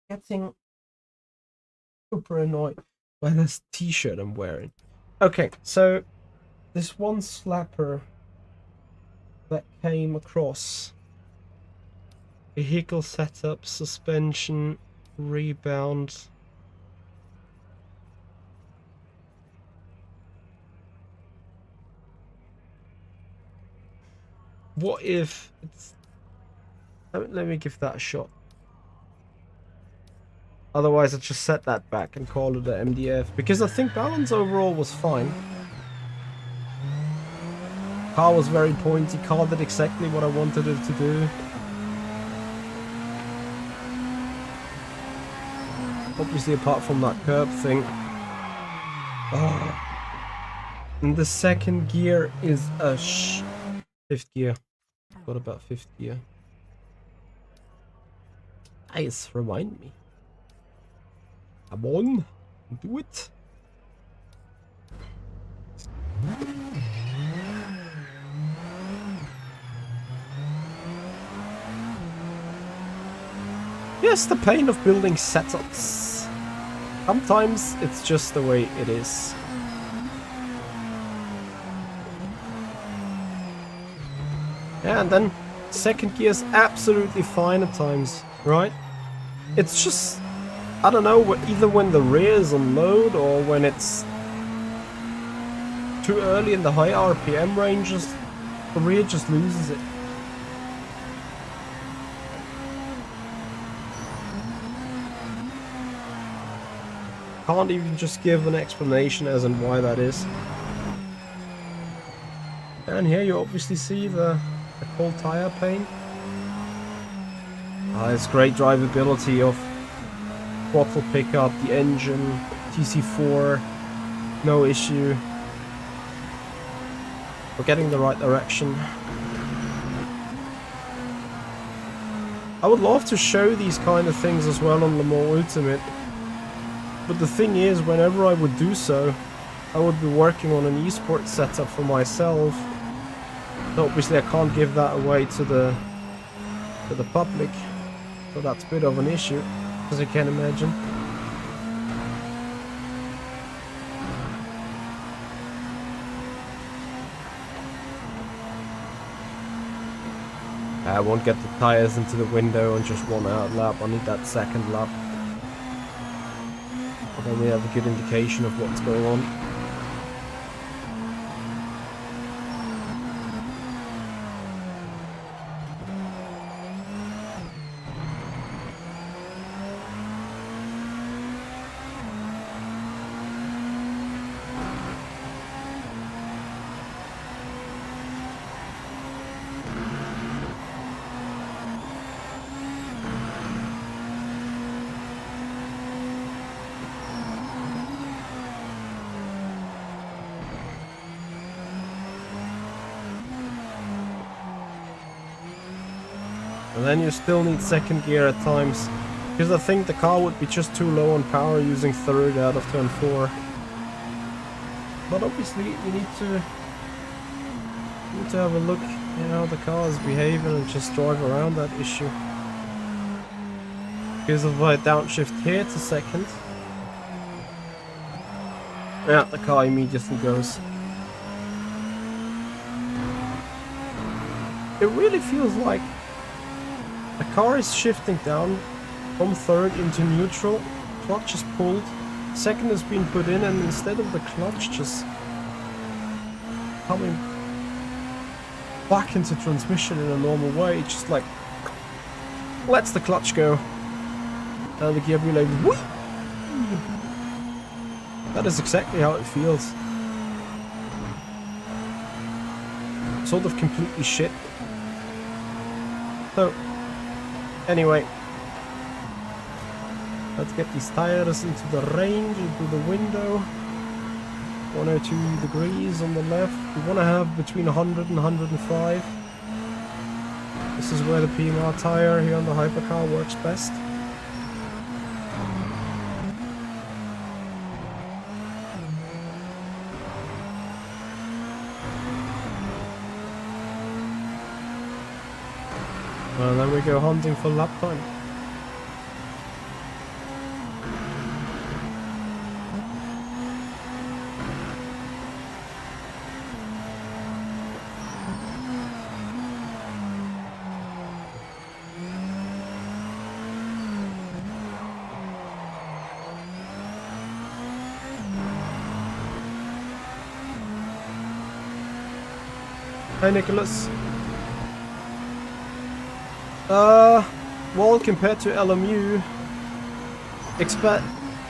Getting super annoyed by this t-shirt I'm wearing. Okay, so this one slapper that came across vehicle setup, suspension, rebound. What if it's... Let me give that a shot. Otherwise, I'd just set that back and call it a MDF. Because I think balance overall was fine. Car was very pointy. Car did exactly what I wanted it to do. Obviously, apart from that curb thing. Oh. And the second gear is a fifth gear. What about fifth gear? Guys, remind me. Come on, do it. Yes, the pain of building setups. Sometimes it's just the way it is. Yeah, and then second gear is absolutely fine at times, right? It's just, I don't know, either when the rear is on load or when it's too early in the high RPM ranges, the rear just loses it. Can't even just give an explanation as in why that is. And here you obviously see the cold tire pain. It's great drivability of throttle pickup, the engine, TC4, no issue. We're getting the right direction. I would love to show these kind of things as well on Le Mans Ultimate. But the thing is, whenever I would do so, I would be working on an esports setup for myself. So obviously I can't give that away to the public. So that's a bit of an issue, as you can imagine. I won't get the tires into the window on just one out lap. I need that second lap. But then we have a good indication of what's going on. And then you still need second gear at times, because I think the car would be just too low on power using third out of turn 4. But obviously you need to have a look at how the car is behaving and just drive around that issue. Because if I downshift here to second, yeah, the car immediately goes. It really feels like the car is shifting down from third into neutral, clutch is pulled, second has been put in, and instead of the clutch just coming back into transmission in a normal way, it's just like lets the clutch go and the gear relay, whee! That is exactly how it feels. Sort of completely shit. So, anyway. Let's get these tires into the range, into the window. 102 degrees on the left. We want to have between 100 and 105. This is where the PMR tire here on the Hypercar works best. And then we go hunting for lap time. Hi Nicholas. Well, compared to LMU, expect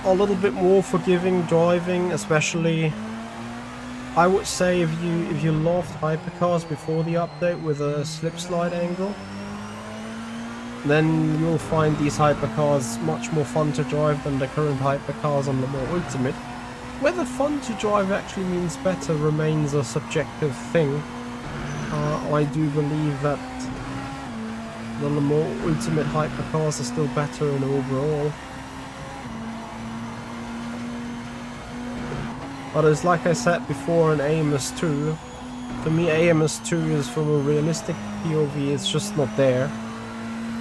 a little bit more forgiving driving, especially I would say if you loved hypercars before the update with a slip slide angle, then you'll find these hypercars much more fun to drive than the current hypercars on the more Ultimate. Whether fun to drive actually means better remains a subjective thing. I do believe that the more Ultimate hypercars are still better in overall. But it's like I said before in AMS2, for me AMS2 is from a realistic POV, it's just not there.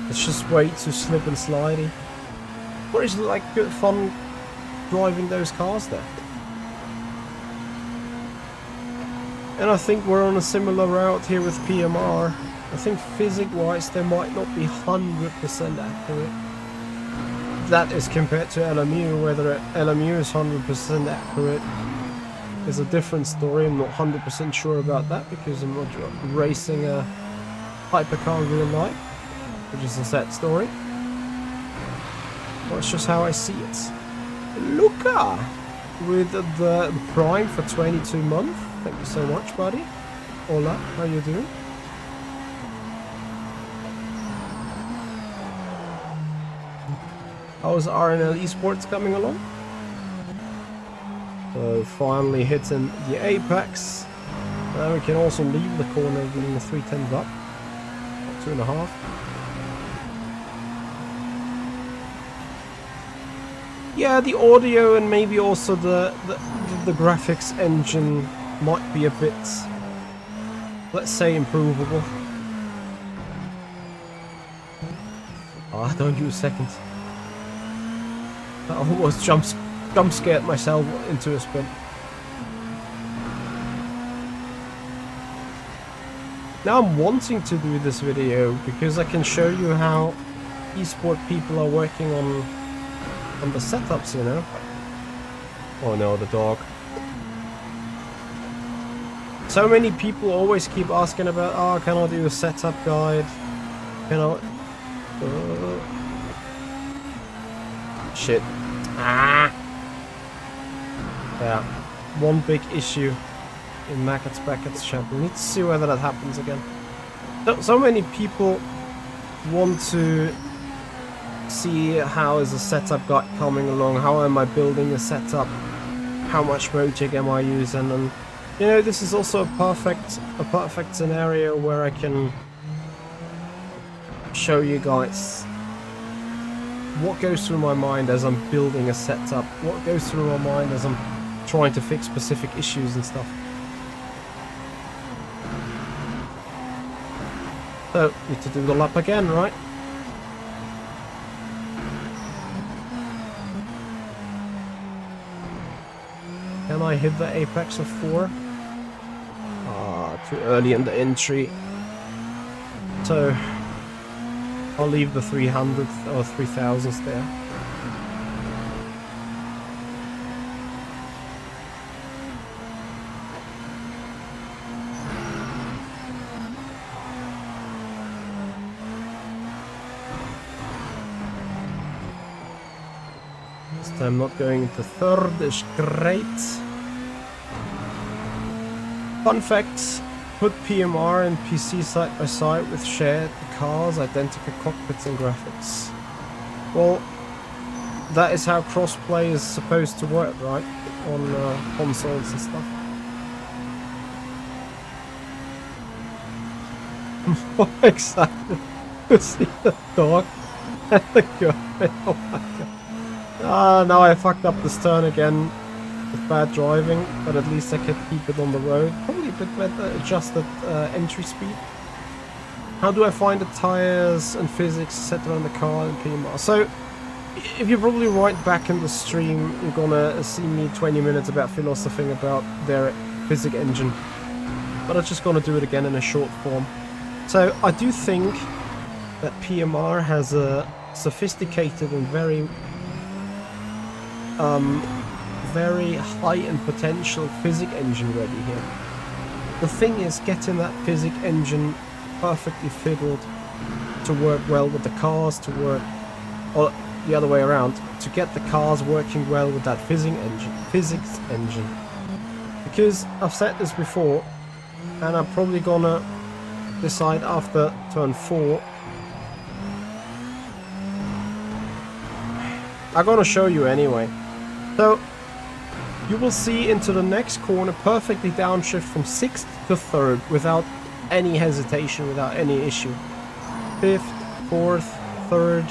It's just way too slip and slidey. But it's like good fun driving those cars there. And I think we're on a similar route here with PMR. I think physics-wise they might not be 100% accurate. That is compared to LMU. Whether LMU is 100% accurate is a different story. I'm not 100% sure about that because I'm not racing a hypercar in real life, which is a sad story. Well, it's just how I see it. Luca with the Prime for 22 months. Thank you so much, buddy. Hola, how you doing? How's RNL Esports coming along? So finally hitting the apex. Now we can also leave the corner getting the 310s up. 2.5. Yeah, the audio and maybe also the graphics engine might be a bit, let's say, improvable. Ah, don't use seconds. I almost jump scared myself into a spin. Now I'm wanting to do this video because I can show you how esport people are working on the setups, you know. Oh no, the dog. So many people always keep asking about, oh, can I do a setup guide? Can I... Shit. Ah! Yeah. One big issue in Mackets Brackets chat. We need to see whether that happens again. So many people want to see how is a setup guide coming along, how am I building a setup, how much Mojig am I using, and you know, this is also a perfect scenario where I can show you guys what goes through my mind as I'm building a setup, what goes through my mind as I'm trying to fix specific issues and stuff. So, need to do the lap again, right? Can I hit the apex of 4? Ah, too early in the entry. So, I'll leave the 300th or 3000s there. I'm not going into third is great. Fun fact, put PMR and PC side by side with shared cars, identical cockpits and graphics. Well, that is how crossplay is supposed to work, right? On consoles and stuff. What exactly? You see the dog and the girl. Oh my god. Ah, now I fucked up this turn again with bad driving, but at least I could keep it on the road. Probably a bit better adjusted entry speed. How do I find the tires and physics set around the car and PMR? So, if you probably right back in the stream, you're gonna see me 20 minutes about philosophing about their physics engine. But I'm just gonna do it again in a short form. So, I do think that PMR has a sophisticated and very high in potential physics engine ready here. The thing is getting that physics engine perfectly fiddled to work well with the cars, to work, or the other way around, to get the cars working well with that physics engine. Because I've said this before, and I'm probably gonna decide after turn 4. I'm gonna show you anyway. So, you will see into the next corner perfectly downshift from 6th to 3rd without any hesitation, without any issue. 5th, 4th, 3rd,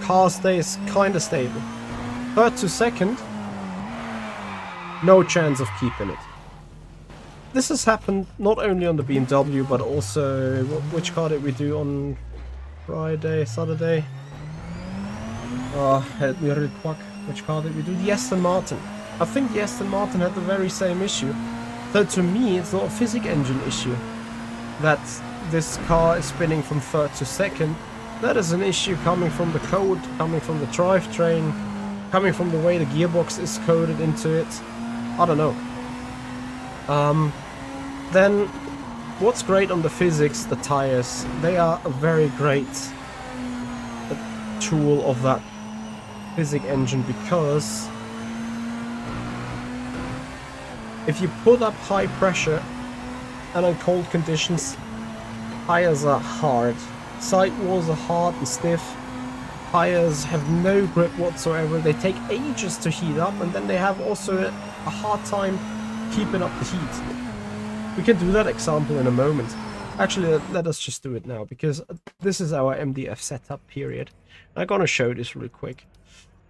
car stays kinda stable. 3rd to 2nd, no chance of keeping it. This has happened not only on the BMW, but also, which car did we do on Friday, Saturday? Help me real quick. Which car did we do? The Aston Martin. I think the Aston Martin had the very same issue. So to me, it's not a physics engine issue that this car is spinning from 3rd to 2nd. That is an issue coming from the code, coming from the drivetrain, coming from the way the gearbox is coded into it. I don't know. Then, what's great on the physics, the tires, they are a very great tool of that physics engine, because if you put up high pressure and in cold conditions, tires are hard. Sidewalls are hard and stiff. Tires have no grip whatsoever. They take ages to heat up, and then they have also a hard time keeping up the heat. We can do that example in a moment. Actually, let us just do it now, because this is our MDF setup period. I'm gonna show this real quick.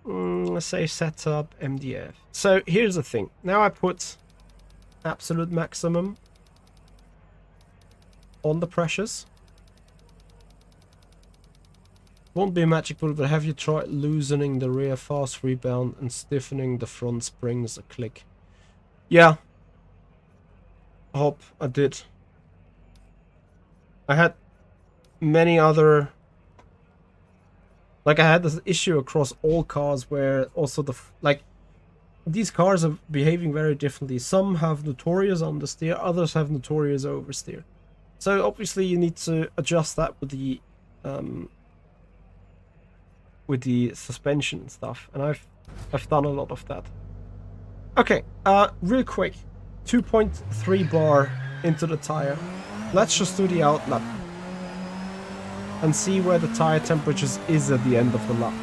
Let's say setup MDF. So here's the thing. Now I put absolute maximum on the pressures. Won't be a magic bullet, but have you tried loosening the rear fast rebound and stiffening the front springs a click? Yeah. I did. I had many other... Like, I had this issue across all cars where also these cars are behaving very differently. Some have notorious understeer, others have notorious oversteer. So obviously you need to adjust that with the suspension and stuff. And I've done a lot of that. Okay, real quick. 2.3 bar into the tire. Let's just do the outlap and see where the tire temperatures is at the end of the lap.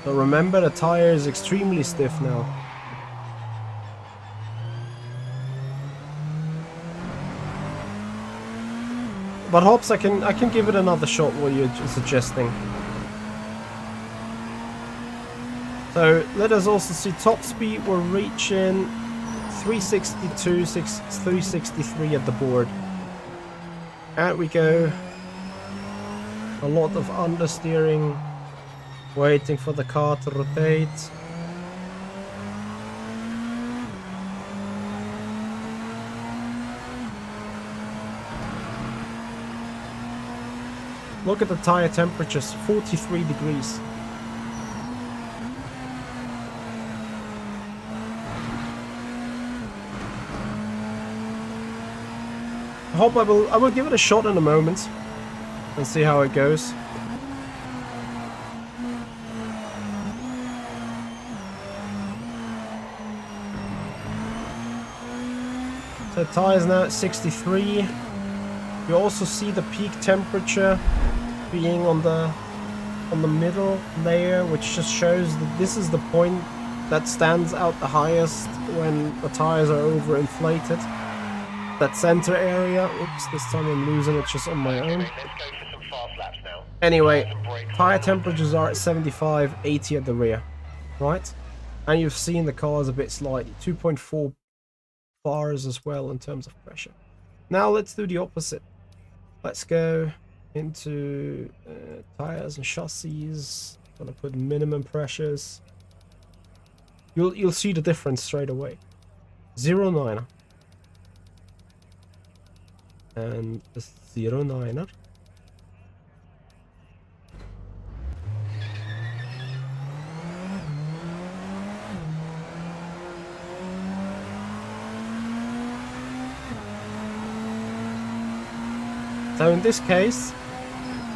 So remember, the tire is extremely stiff now. But Hobbs, I can give it another shot what you're suggesting. So let us also see top speed. We're reaching 362, 363 at the board. Out we go. A lot of understeering, waiting for the car to rotate. Look at the tire temperatures, 43 degrees. Hop, I will give it a shot in a moment and see how it goes. So tires now at 63. You also see the peak temperature being on the middle layer, which just shows that this is the point that stands out the highest when the tires are overinflated. That center area. Oops, this time I'm losing it just on my own. Anyway, tire temperatures are at 75, 80 at the rear, right? And you've seen the car is a bit slightly 2.4 bars as well in terms of pressure. Now let's do the opposite. Let's go into tires and chassis. Gonna put minimum pressures. You'll see the difference straight away. 0.9er and a 0.9er. So in this case,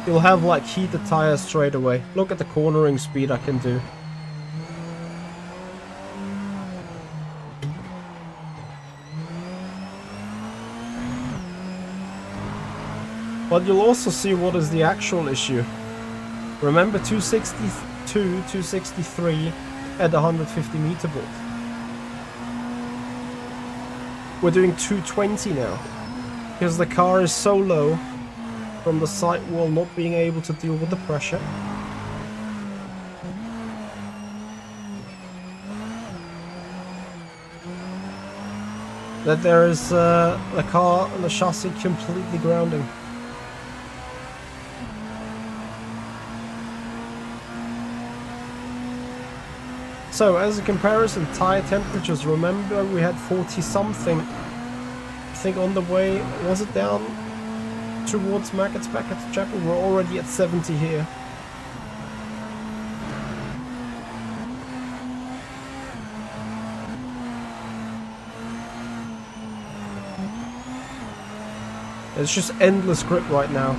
you'll have like heated tires straight away. Look at the cornering speed I can do. But you'll also see what is the actual issue. Remember 262, 263 at 150 meter bolt. We're doing 220 now. Because the car is so low from the sidewall not being able to deal with the pressure. That there is the car and the chassis completely grounding. So as a comparison, tire temperatures, remember we had 40 something. I think on the way, was it down towards Mackett's back at Chapel? We're already at 70 here. It's just endless grip right now.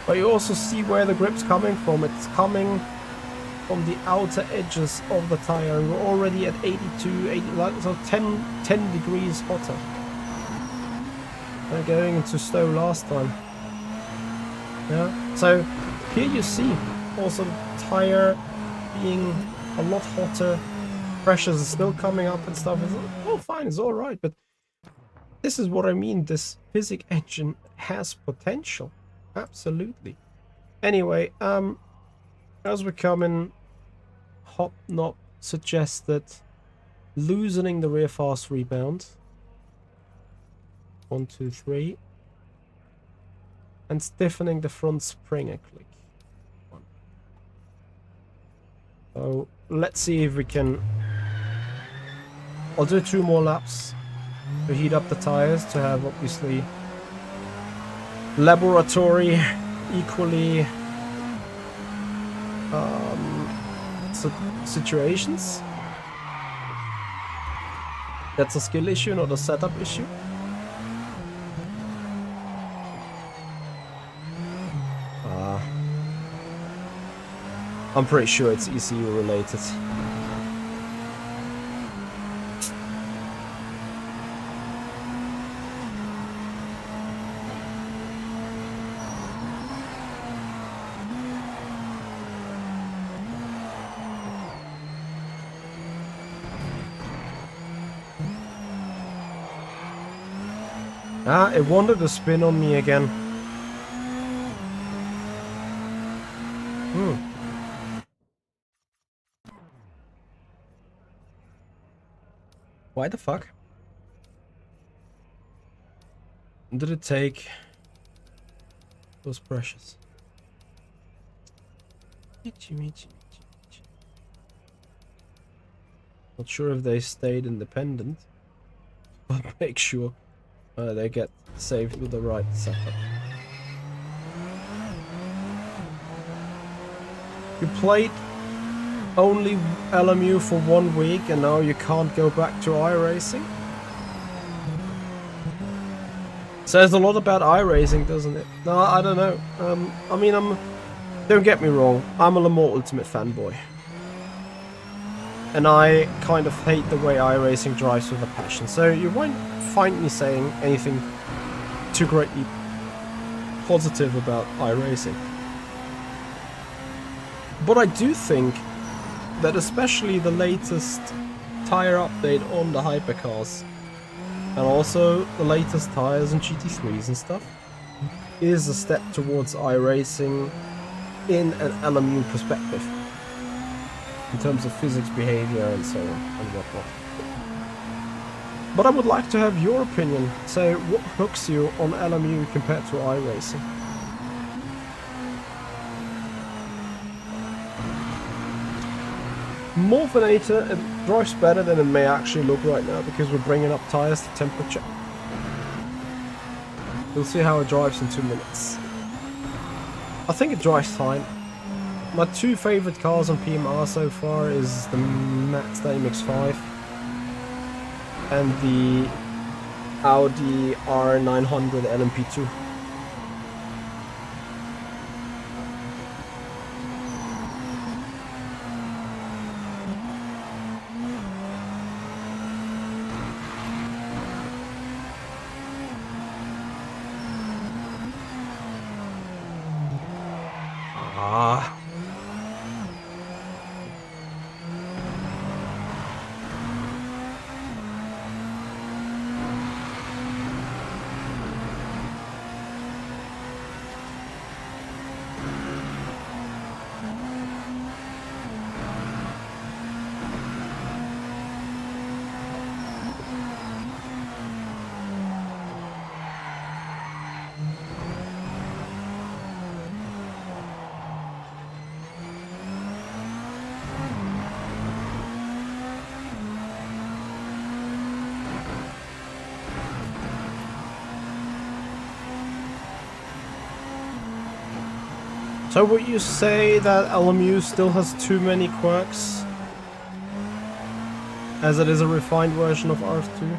But you also see where the grip's coming from. It's coming from the outer edges of the tire, and we're already at 82, 80, so 10 degrees hotter. They're going into Stowe last time. Yeah. So here you see also the tire being a lot hotter. Pressures are still coming up and stuff. It's all fine, it's all right. But this is what I mean. This Physic engine has potential. Absolutely. Anyway, as we're coming, Hopnop suggested loosening the rear fast rebound. 1, 2, 3. And stiffening the front spring a click. 1. So let's see if we can. I'll do 2 more laps to heat up the tires to have obviously laboratory equally situations. That's a skill issue, not a setup issue. I'm pretty sure it's ECU related. It wanted to spin on me again. Why the fuck? Did it take those pressures? Not sure if they stayed independent, but make sure they get saved with the right setup. You played only LMU for 1 week and now you can't go back to iRacing? Says a lot about iRacing, doesn't it? No, I don't know. I mean, don't get me wrong, I'm a Le Mans Ultimate fanboy. And I kind of hate the way iRacing drives with a passion, so you won't find me saying anything too greatly positive about iRacing. But I do think that especially the latest tire update on the hypercars, and also the latest tires and GT3s and stuff, is a step towards iRacing in an LMU perspective, in terms of physics, behavior, and so on and whatnot. But I would like to have your opinion. So, what hooks you on LMU compared to iRacing? Morphinator, it drives better than it may actually look right now because we're bringing up tires to temperature. We'll see how it drives in 2 minutes. I think it drives fine. My two favorite cars on PMR so far is the Mazda MX-5 and the Audi R900 LMP2. So would you say that LMU still has too many quirks, as it is a refined version of RF2?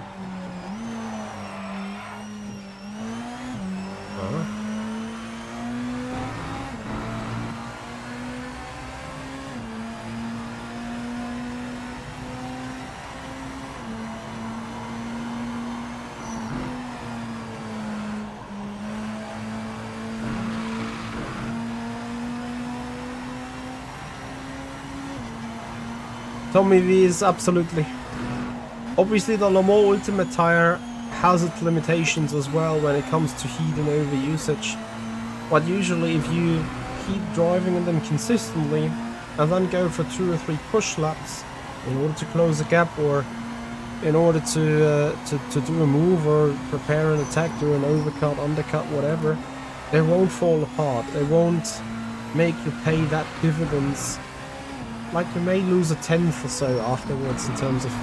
Tommy V is absolutely. Obviously the Le Mans Ultimate tire has its limitations as well when it comes to heat and over usage. But usually if you keep driving in them consistently and then go for 2 or 3 push laps in order to close a gap or in order to do a move or prepare an attack, do an overcut, undercut, whatever, they won't fall apart. They won't make you pay that dividends. Like, you may lose a tenth or so afterwards in terms of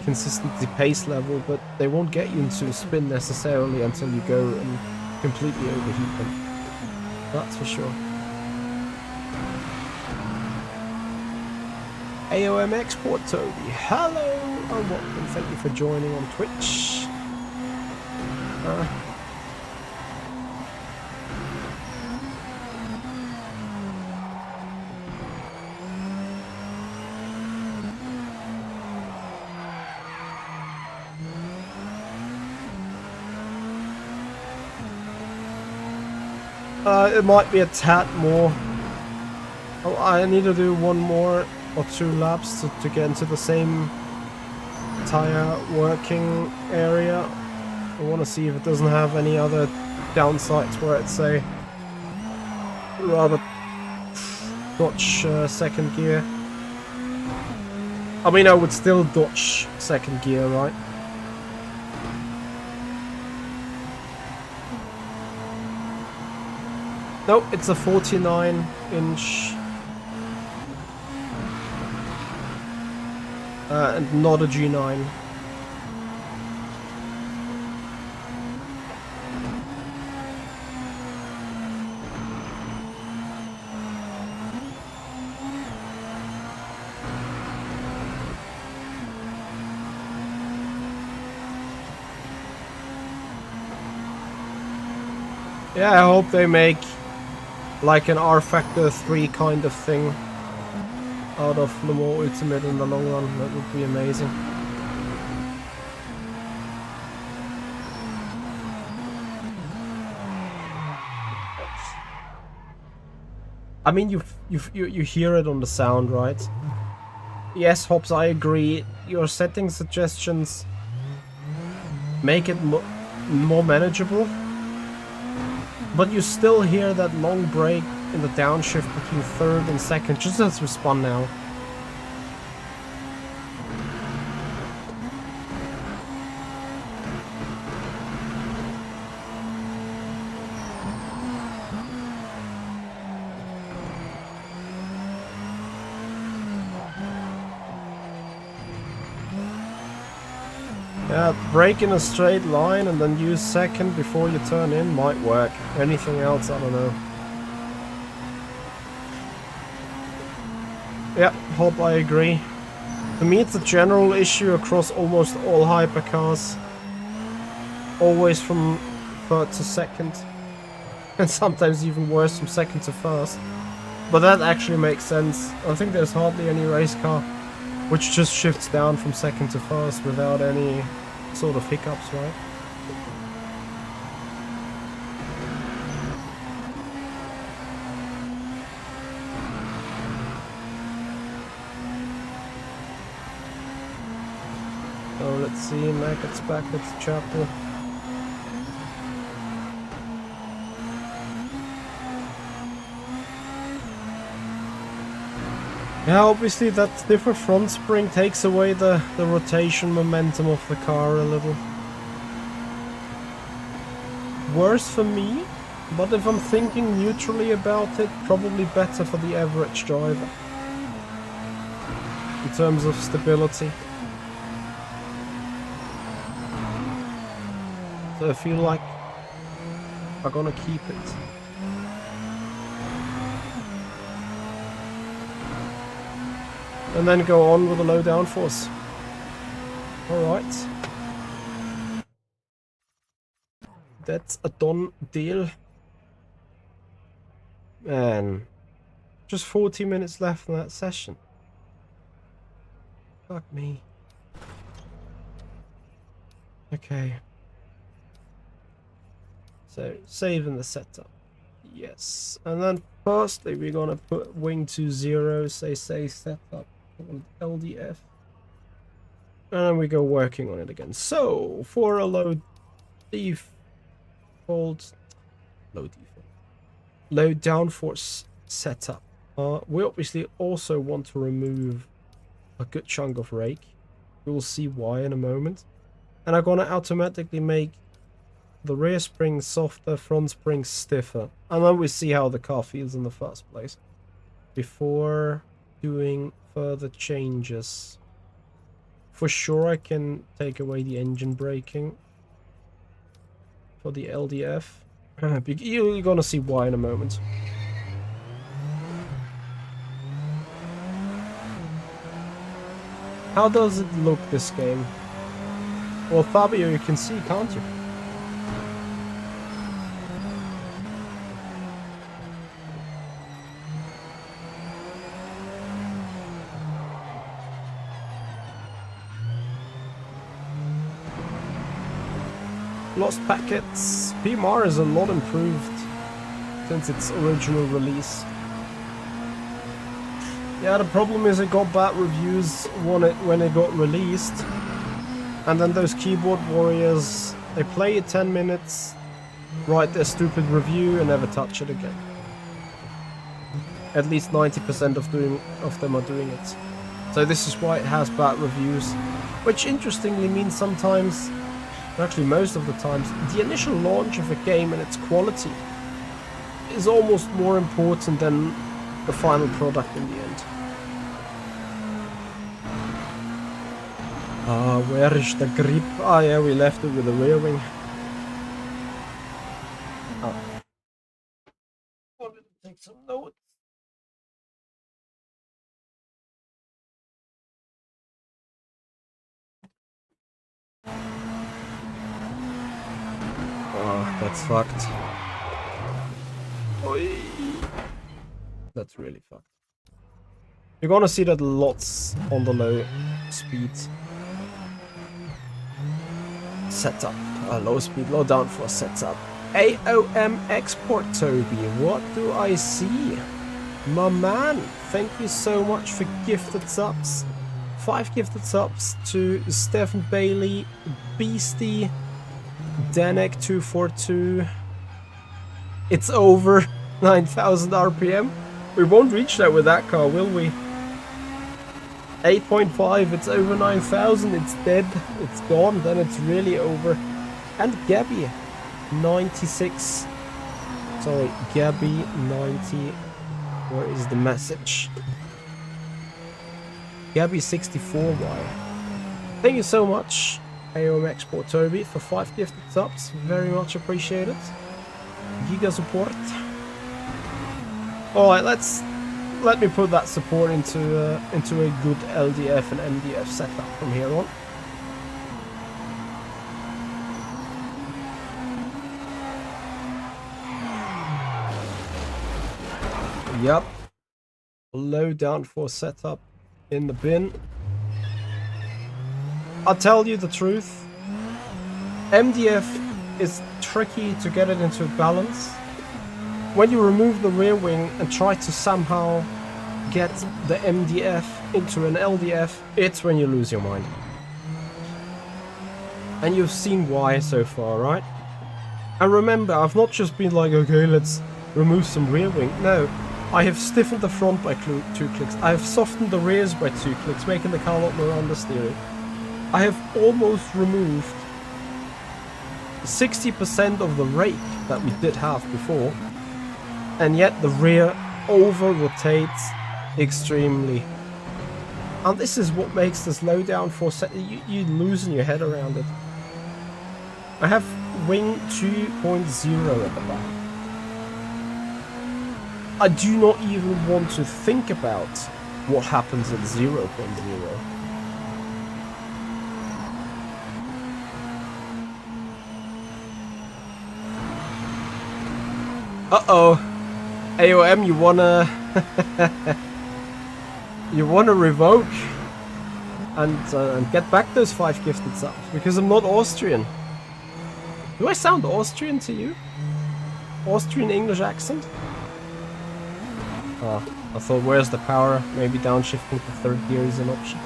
consistency pace level, but they won't get you into a spin necessarily until you go and completely overheat them. That's for sure. AOM Export Toby, hello and welcome. Thank you for joining on Twitch. It might be a tad more. Oh, I need to do 1 more or 2 laps to get into the same tire working area. I want to see if it doesn't have any other downsides where it's a rather dodge second gear. I mean, I would still dodge second gear, right? Nope, it's a 49-inch and not a G9. Yeah, I hope they make like an R Factor 3 kind of thing out of Le Mans Ultimate in the long run. That would be amazing. I mean, you hear it on the sound, right? Yes, Hobbs, I agree. Your setting suggestions make it more manageable, but you still hear that long break in the downshift between third and second, just as we spun now. Yeah, brake in a straight line and then use second before you turn in might work. Anything else, I don't know. Yeah, Hob, I agree. To me, it's a general issue across almost all hypercars. Always from third to second. And sometimes even worse, from second to first. But that actually makes sense. I think there's hardly any race car which just shifts down from second to first without any sort of hiccups, right? So let's see, Maggots back at the chapel. Yeah, obviously that stiffer front spring takes away the rotation momentum of the car a little. Worse for me, but if I'm thinking neutrally about it, probably better for the average driver. In terms of stability. So I feel like I'm gonna keep it. And then go on with a low downforce. Alright. That's a done deal. Man. Just 40 minutes left in that session. Fuck me. Okay. So, saving the setup. Yes. And then firstly we're gonna put wing to 0, say setup on LDF. And then we go working on it again. So, for a low downforce setup, we obviously also want to remove a good chunk of rake. We'll see why in a moment. And I'm gonna automatically make the rear spring softer, front spring stiffer. And then we see how the car feels in the first place before doing further changes. For sure I can take away the engine braking for the LDF. You're gonna see why in a moment. How does it look, this game? Well, Fabio, you can see, can't you? Lost packets. PMR is a lot improved since its original release. Yeah, the problem is it got bad reviews when it got released. And then those keyboard warriors, they play it 10 minutes, write their stupid review and never touch it again. At least 90% of them are doing it. So this is why it has bad reviews. Which interestingly means sometimes, actually most of the times, the initial launch of a game and its quality is almost more important than the final product in the end. Where is the grip? Ah, yeah, we left it with the rear wing. Oh. I'm gonna take some notes. Oh, that's fucked. Oi. That's really fucked. You're gonna see that lots on the low speed setup. Low speed, low downforce setup. AOM export, Toby. What do I see? My man, thank you so much for gifted subs. 5 gifted subs to Stephen Bailey, Beastie, Danek242. It's over 9,000 RPM. We won't reach that with that car, will we? 8.5, it's over 9,000, it's dead, it's gone, then it's really over. And Gabby, 96. Sorry, Gabby, 90. Where is the message? Gabby, 64, why? Thank you so much, AOM Export Toby, for 5 gifted subs. Very much appreciated. Giga support. Alright, let me put that support into a good LDF and MDF setup from here on. Yep. Low downforce setup in the bin. I'll tell you the truth. MDF is tricky to get it into balance. When you remove the rear wing and try to somehow get the MDF into an LDF, it's when you lose your mind. And you've seen why so far, right? And remember, I've not just been like, okay, let's remove some rear wing. No, I have stiffened the front by 2 clicks. I have softened the rears by 2 clicks, making the car a lot more understeering. I have almost removed 60% of the rake that we did have before. And yet the rear over-rotates extremely. And this is what makes this low downforce you losing your head around it. I have wing 2.0 at the back. I do not even want to think about what happens at 0.0. Uh-oh. AOM, you wanna you wanna revoke and get back those 5 gifted subs because I'm not Austrian. Do I sound Austrian to you? Austrian English accent? Oh, I thought where's the power? Maybe downshifting to 3rd gear is an option.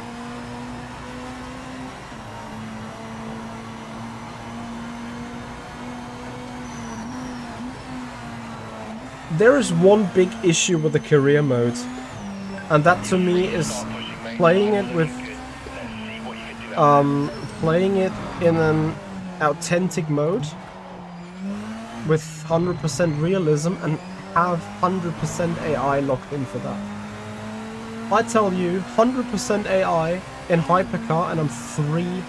There is one big issue with the career mode, and that to me is playing it with playing it in an authentic mode with 100% realism and have 100% AI locked in for that. I tell you, 100% AI in Hypercar and I'm 3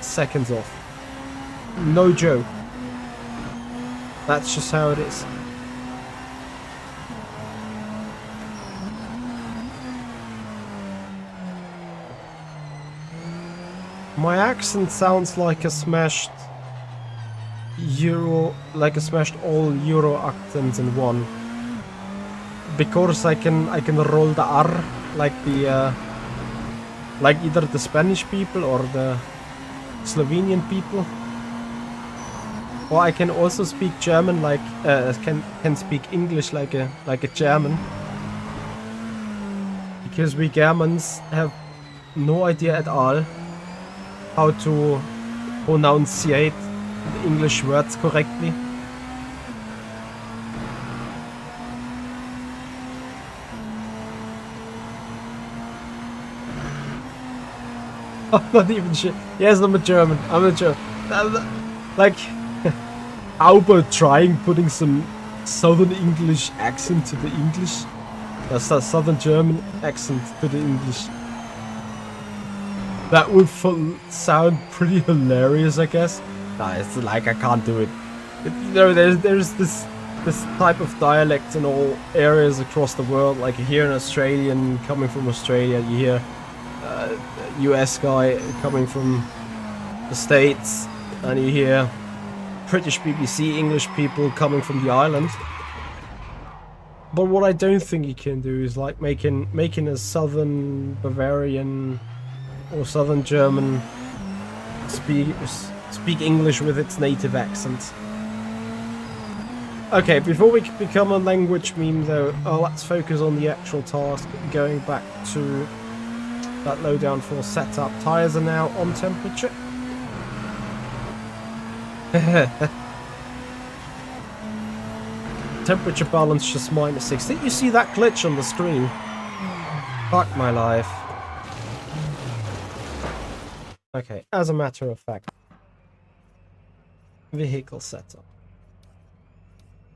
seconds off. No joke. That's just how it is. My accent sounds like a smashed all Euro accents in one. Because I can roll the R like the like either the Spanish people or the Slovenian people. Or I can also speak German like can speak English like a German. Because we Germans have no idea at all how to pronunciate the English words correctly. I'm not even sure. Yes, I'm a German. I'm a German. Like, how about trying putting some Southern English accent to the English? That's a Southern German accent to the English. That would sound pretty hilarious, I guess. Nah, it's like I can't do it. You know, there's this type of dialect in all areas across the world. Like you hear an Australian coming from Australia, you hear a US guy coming from the States, and you hear British BBC English people coming from the island. But what I don't think you can do is like making a southern Bavarian or southern German speak English with its native accent. Okay, before we become a language meme though, let's focus on the actual task. Going back to that low downforce setup. Tires are now on temperature. Temperature balance just -6. Did you see that glitch on the screen? Fuck my life. Okay, as a matter of fact. Vehicle setup.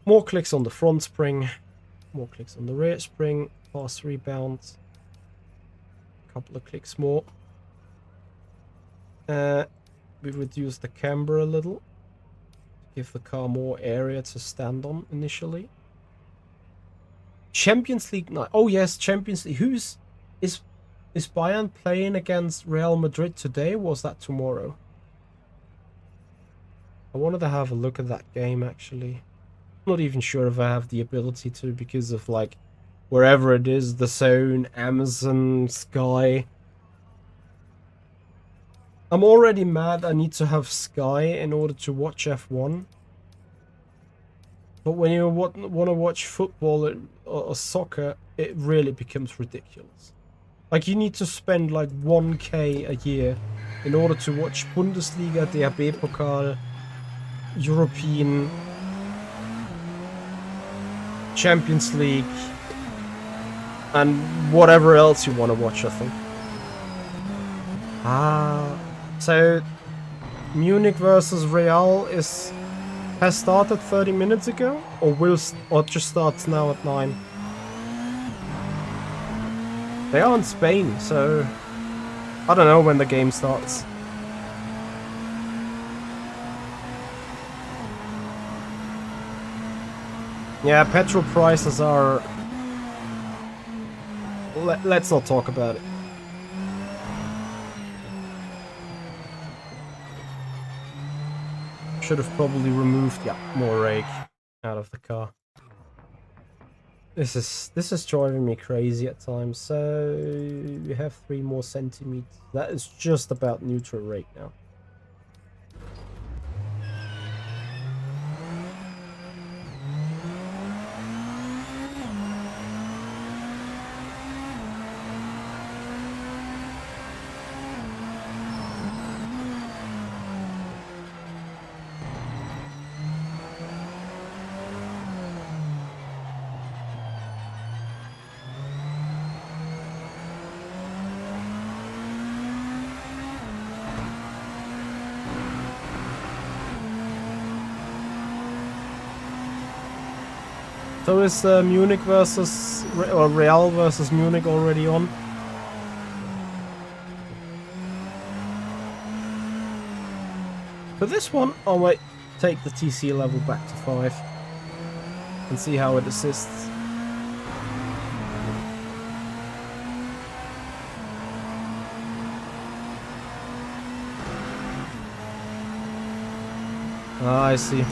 More clicks on the front spring. More clicks on the rear spring. Fast rebound. A couple of clicks more. We reduce the camber a little. Give the car more area to stand on initially. Champions League night. Oh yes, Champions League. Is Bayern playing against Real Madrid today? Or was that tomorrow? I wanted to have a look at that game actually. I'm not even sure if I have the ability to because of like wherever it is, the Zone, Amazon, Sky. I'm already mad I need to have Sky in order to watch F1. But when you want to watch football or soccer, it really becomes ridiculous. Like you need to spend like 1k a year in order to watch Bundesliga, DHB Pokal, European, Champions League, and whatever else you want to watch, I think. So Munich versus Real has started 30 minutes ago, or just starts now at 9. They are in Spain, so I don't know when the game starts. Yeah, petrol prices are... Let's not talk about it. Should have probably removed more rake out of the car. This is driving me crazy at times. So we have 3 more centimeters. That is just about neutral rake now. So is Munich versus or Real versus Munich already on? For this one, I might take the TC level back to 5 and see how it assists. Ah, I see.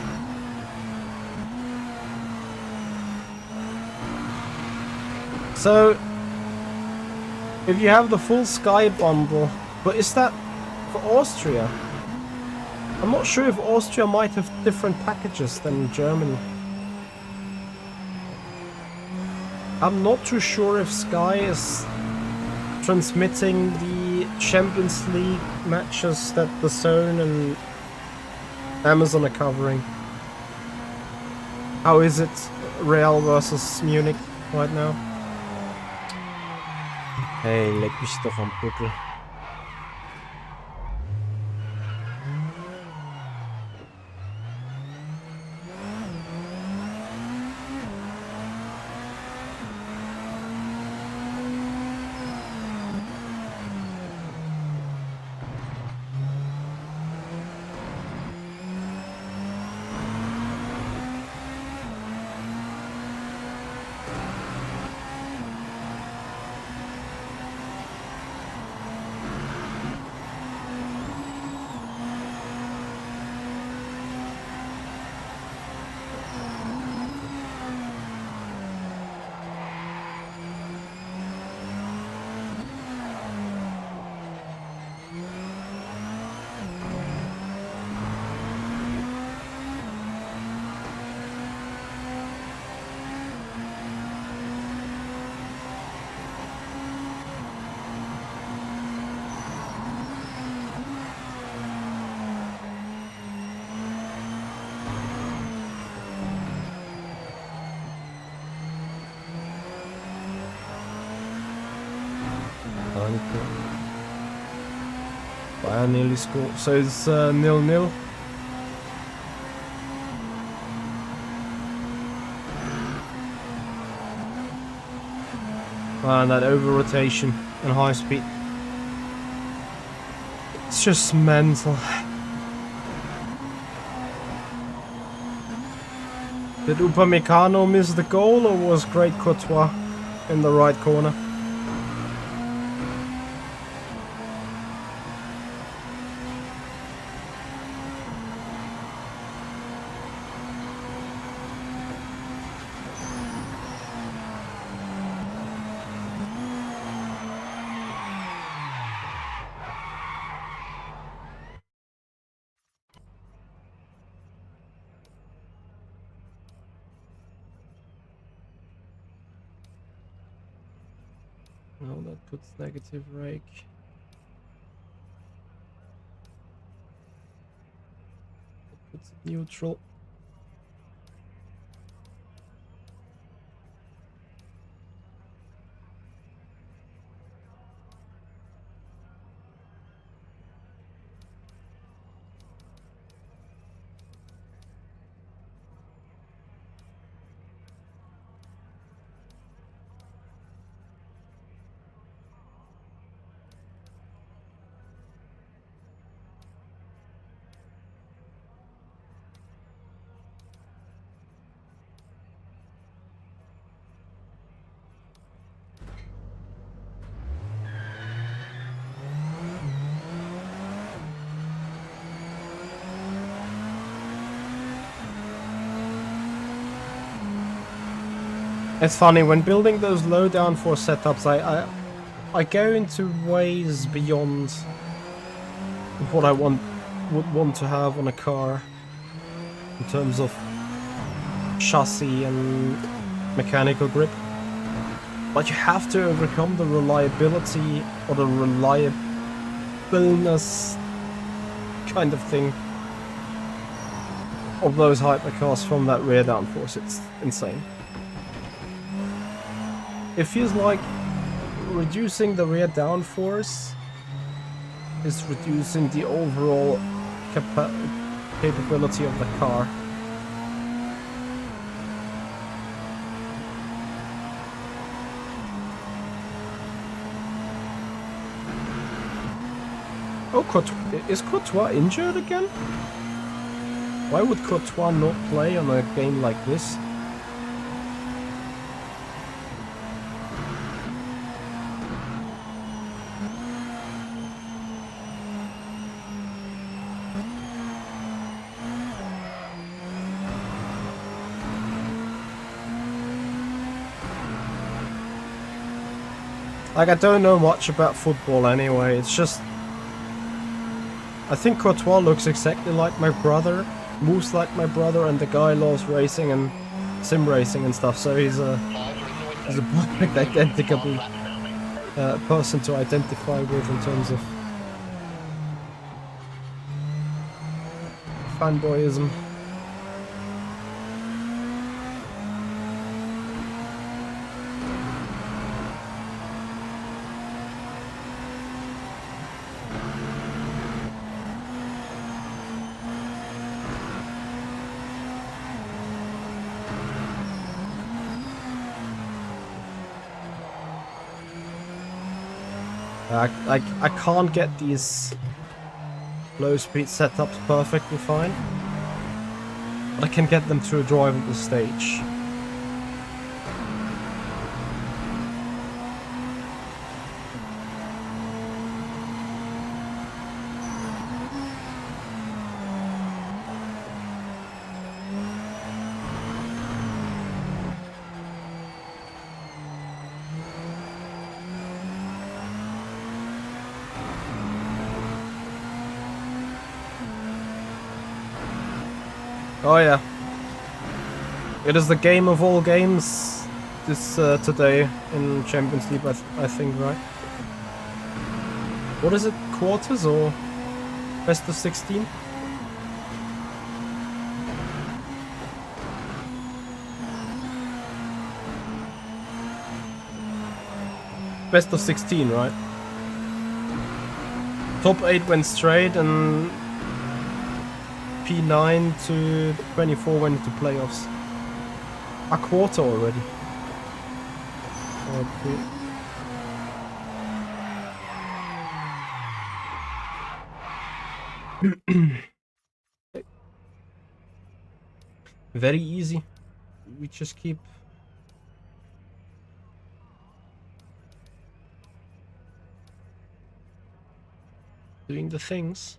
So, if you have the full Sky bundle, but is that for Austria? I'm not sure if Austria might have different packages than Germany. I'm not too sure if Sky is transmitting the Champions League matches that the Zone and Amazon are covering. How is it Real versus Munich right now? Hey, leck mich doch am Buckel. uncle. Bayern nearly scored. So it's 0-0. And that over rotation and high speed. It's just mental. Did Upamecano miss the goal, or was great Courtois in the right corner? No, that puts negative rake. That puts it neutral. It's funny, when building those low downforce setups, I go into ways beyond what I would want to have on a car in terms of chassis and mechanical grip. But you have to overcome the reliability or the reliableness kind of thing of those hypercars from that rear downforce. It's insane. It feels like reducing the rear downforce is reducing the overall capability of the car. Oh, is Courtois injured again? Why would Courtois not play on a game like this? Like, I don't know much about football anyway, it's just... I think Courtois looks exactly like my brother, moves like my brother, and the guy loves racing and sim racing and stuff, so he's a perfect identical person to identify with in terms of fanboyism. I can't get these low speed setups perfectly fine, but I can get them to a drivable stage. Oh yeah, it is the game of all games this today in Champions League, I think, right? What is it, quarters or best of 16? Best of 16, right? Top 8 went straight and P9 to 24 went into playoffs. A quarter already. Very easy. We just keep doing the things.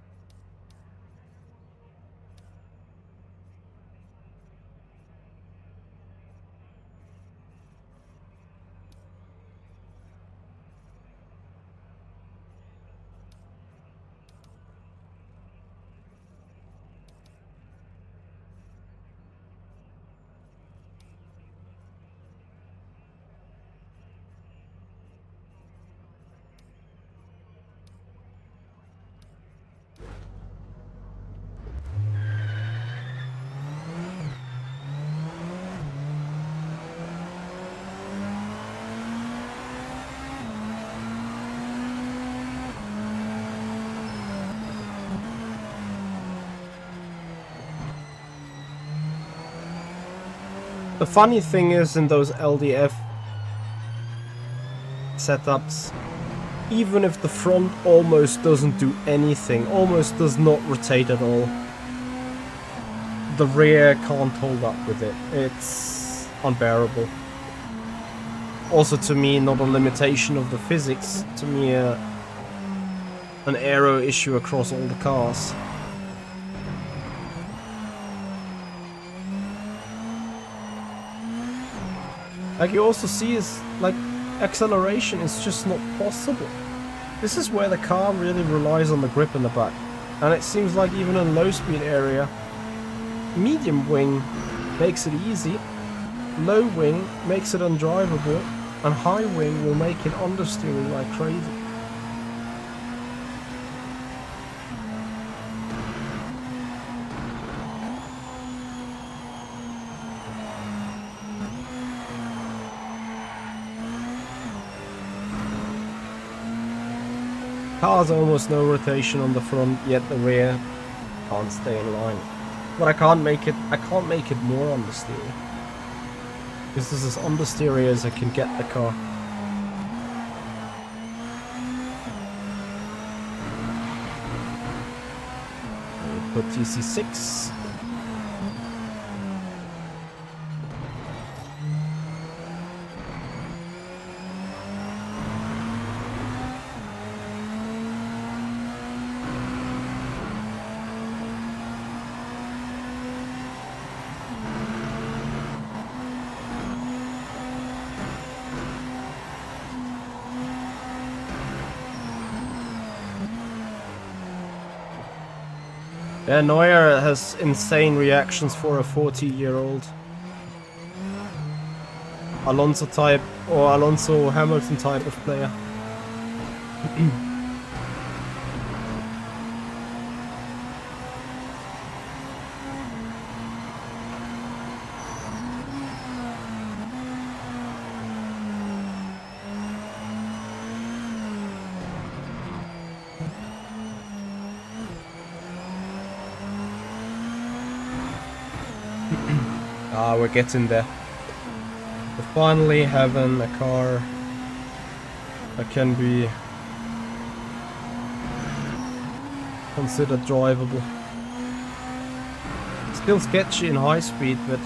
The funny thing is, in those LDF setups, even if the front almost doesn't do anything, almost does not rotate at all, the rear can't hold up with it. It's unbearable. Also, to me, not a limitation of the physics, to me an aero issue across all the cars. Like you also see is like acceleration is just not possible. This is where the car really relies on the grip in the back. And it seems like even in low speed area, medium wing makes it easy, low wing makes it undrivable, and high wing will make it understeering like crazy. Car's almost no rotation on the front, yet the rear can't stay in line. But I can't make it more understeer. This is as understeer as I can get the car. Put TC6. Yeah, Neuer has insane reactions for a 40-year-old. Alonso type, or Alonso Hamilton type of player. We're getting there. We're finally having a car that can be considered drivable. Still sketchy in high speed, but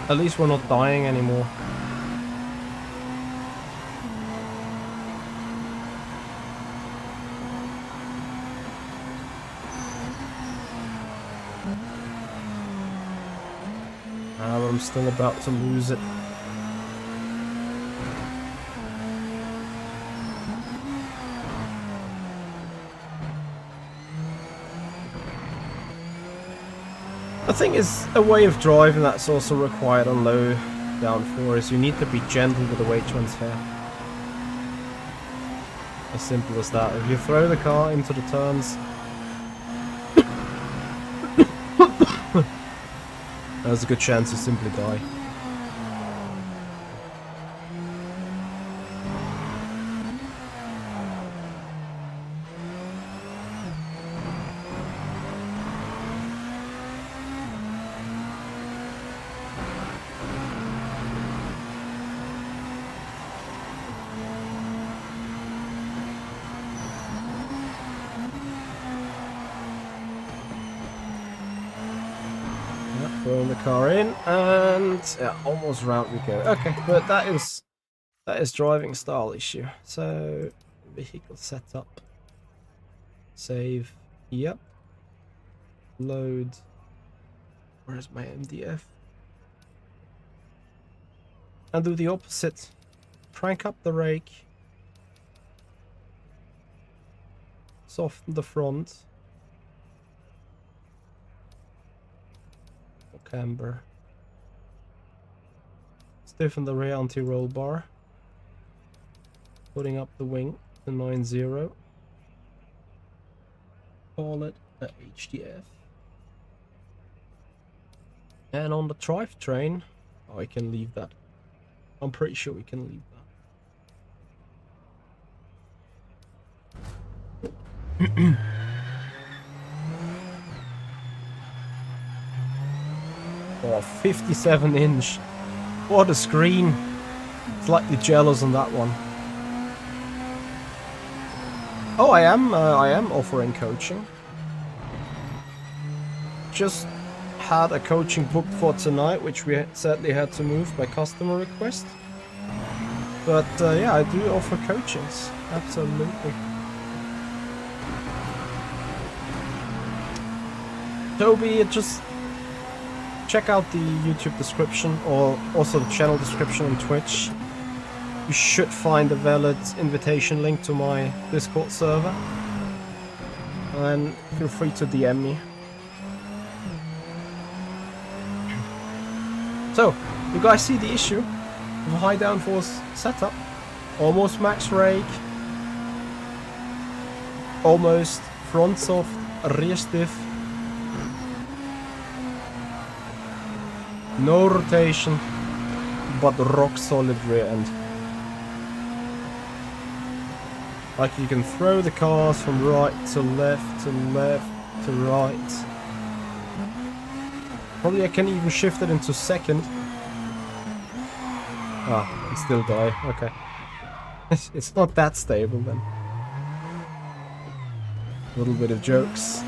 at least we're not dying anymore. But I'm still about to lose it. I think it's a way of driving that's also required on low downforce. You need to be gentle with the weight transfer. As simple as that. If you throw the car into the turns there's a good chance you simply die. Throwing the car in, and yeah, almost round we go. Okay, but that is driving style issue. So vehicle setup, save, yep, load. Where's my MDF? And do the opposite. Crank up the rake, soften the front. Camber. Stiffen the rear anti-roll bar. Putting up the wing to 9.0. Call it a HDF. And on the drivetrain, oh, I can leave that. I'm pretty sure we can leave that. Oh, 57 inch. What a screen. Slightly jealous on that one. Oh, I am offering coaching. Just had a coaching booked for tonight, which we sadly had to move by customer request. But yeah, I do offer coachings. Absolutely. Toby, just check out the YouTube description, or also the channel description on Twitch. You should find a valid invitation link to my Discord server. And feel free to DM me. So, you guys see the issue of a high downforce setup? Almost max rake. Almost front soft, rear stiff. No rotation, but rock solid rear end. Like you can throw the cars from right to left to left to right. Probably I can even shift it into second. Ah, and still die. Okay. It's not that stable then. A little bit of jokes.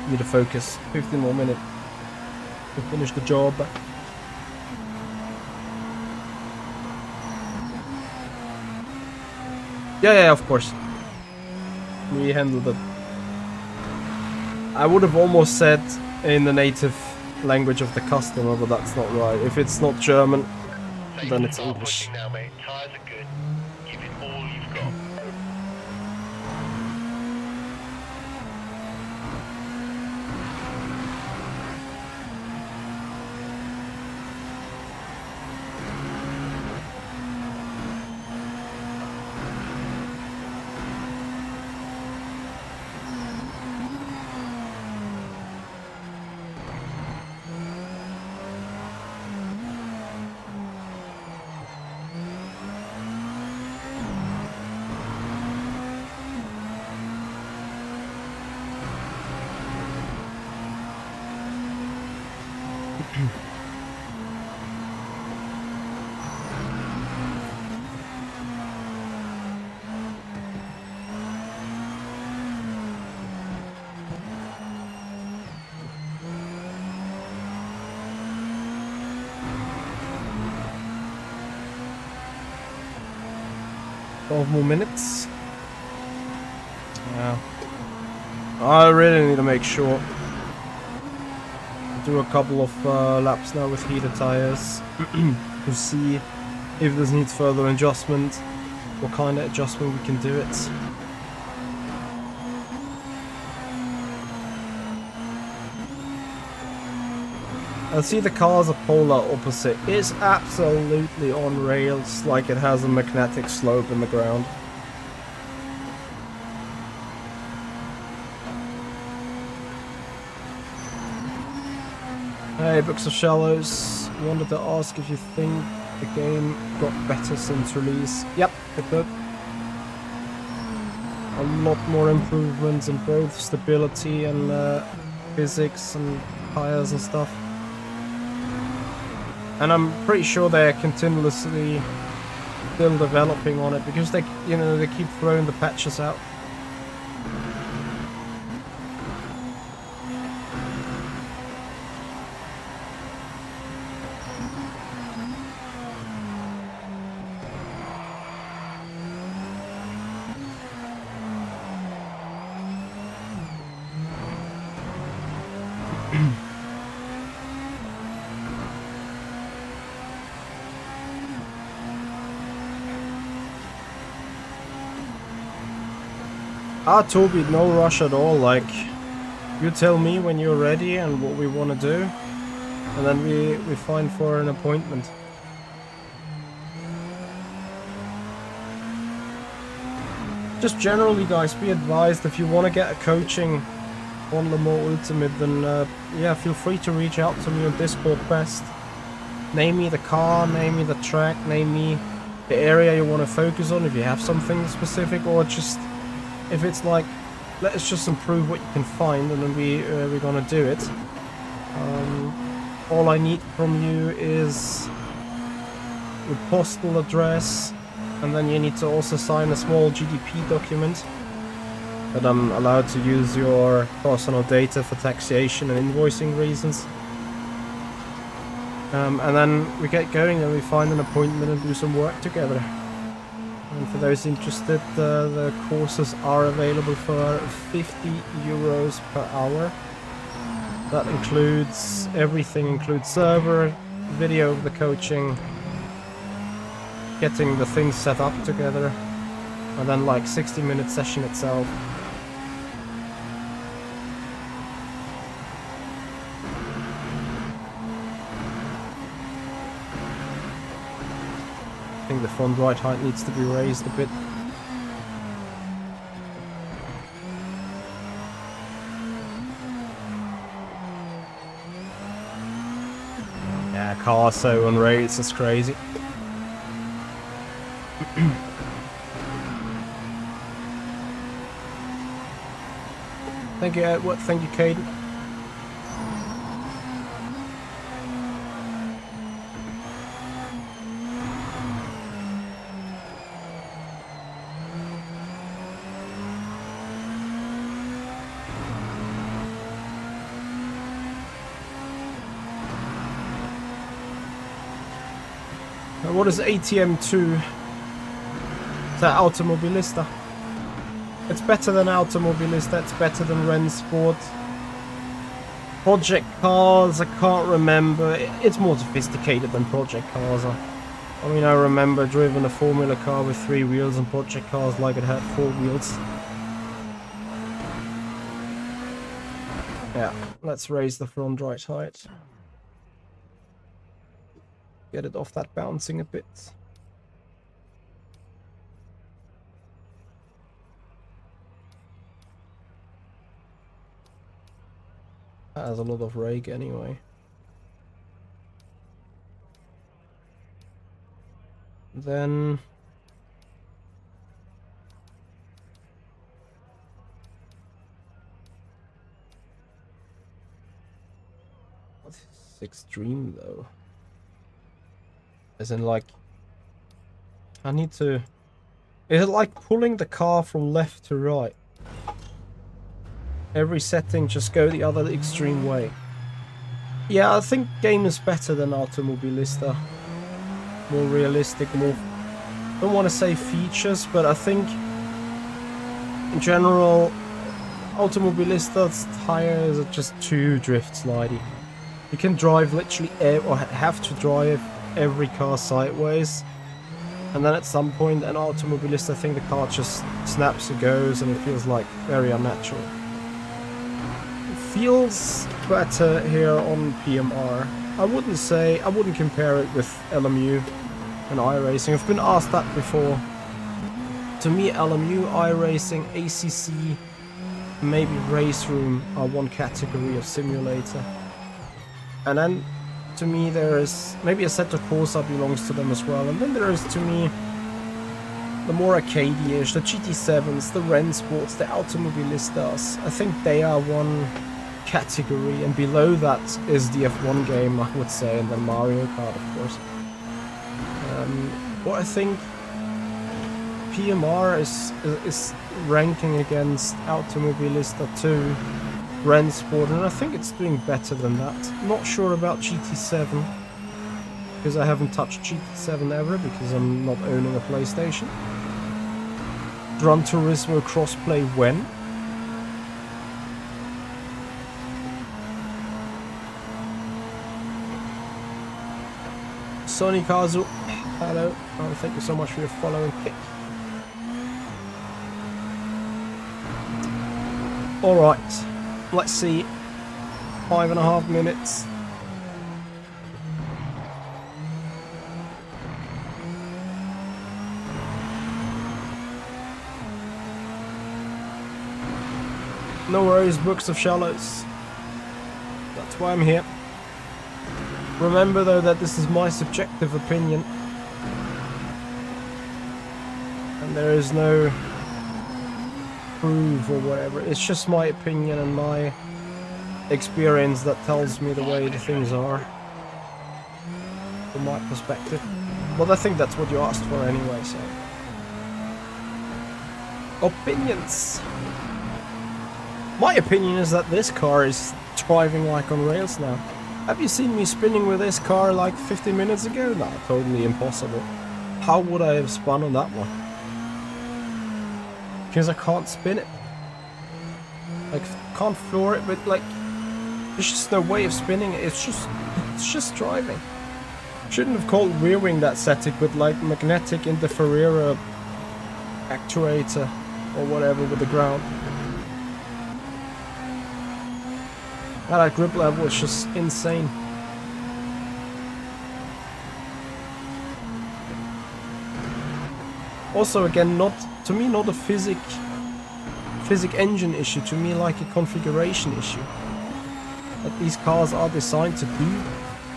Need to focus. 15 more minutes to finish the job. Yeah, of course. We handled it. I would have almost said in the native language of the customer, but that's not right. If it's not German, then it's English. Now, mate. Tires are good. Give it all you've got. More minutes. Yeah. I really need to make sure. Do a couple of laps now with heated tires to see if this needs further adjustment, what kind of adjustment we can do it. I see the cars are polar opposite. It's absolutely on rails, like it has a magnetic slope in the ground. Hey, Books of Shallows. Wanted to ask if you think the game got better since release. Yep, it did. A lot more improvements in both stability and physics and tires and stuff. And I'm pretty sure they're continuously still developing on it because they keep throwing the patches out. Toby, no rush at all. Like, you tell me when you're ready and what we want to do, and then we find for an appointment. Just generally, guys, be advised if you want to get a coaching on Le Mans Ultimate, then yeah, feel free to reach out to me on Discord best. Name me the car, name me the track, name me the area you want to focus on if you have something specific, or just if it's like, let's just improve what you can find, and then we're gonna do it. All I need from you is your postal address, and then you need to also sign a small GDP document that I'm allowed to use your personal data for taxation and invoicing reasons. And then we get going and we find an appointment and do some work together. And for those interested, the courses are available for 50 euros per hour. That includes everything, includes server, video of the coaching, getting the things set up together, and then like 60-minute session itself. I think the front right height needs to be raised a bit. Yeah, car so on rails is crazy. Thank you, Edward. Thank you, Caden. What is ATM2? Is that Automobilista? It's better than Automobilista, it's better than Rennsport. Project Cars, I can't remember. It's more sophisticated than Project Cars. I mean, I remember driven a Formula car with 3 wheels and Project Cars like it had 4 wheels. Yeah, let's raise the front right height. Get it off that bouncing a bit. That has a lot of rake anyway. Then what's extreme though? As in, like, I need to... Is it like pulling the car from left to right? Every setting just go the other extreme way. Yeah, I think game is better than Automobilista. More realistic, more... I don't want to say features, but I think in general Automobilista's tires are just too drift slidey. You can drive literally, or have to drive every car sideways, and then at some point an Automobilista, I think the car just snaps and goes, and it feels like very unnatural. It feels better here on PMR. I wouldn't compare it with LMU and iRacing. I've been asked that before. To me, LMU, iRacing, ACC, maybe Race Room are one category of simulator. And then to me there is maybe a Assetto Corsa belongs to them as well, and then there is to me the more arcade-ish, the GT7s, the Rennsports, the Automobilistas. I think they are one category, and below that is the F1 game, I would say, and then Mario Kart, of course. What I think PMR is ranking against Automobilista 2, Rennsport, and I think it's doing better than that. Not sure about GT7, because I haven't touched GT7 ever, because I'm not owning a PlayStation. Gran Turismo crossplay when? Sony Kazu, hello. Oh, thank you so much for your following pick. Alright, let's see. 5.5 minutes. No worries, Books of Shallows. That's why I'm here. Remember though that this is my subjective opinion. And there is no proof or whatever. It's just my opinion and my experience that tells me the way the things are. From my perspective. But I think that's what you asked for anyway, so. Opinions. My opinion is that this car is driving like on rails now. Have you seen me spinning with this car like 15 minutes ago? No, totally impossible. How would I have spun on that one? Because I can't spin it. Like, can't floor it, but like, there's just no way of spinning it. It's just driving. Shouldn't have called rear wing that static, but like magnetic interferer actuator or whatever with the ground. That grip level is just insane. Also, again, to me not a physic engine issue, to me like a configuration issue. That these cars are designed to do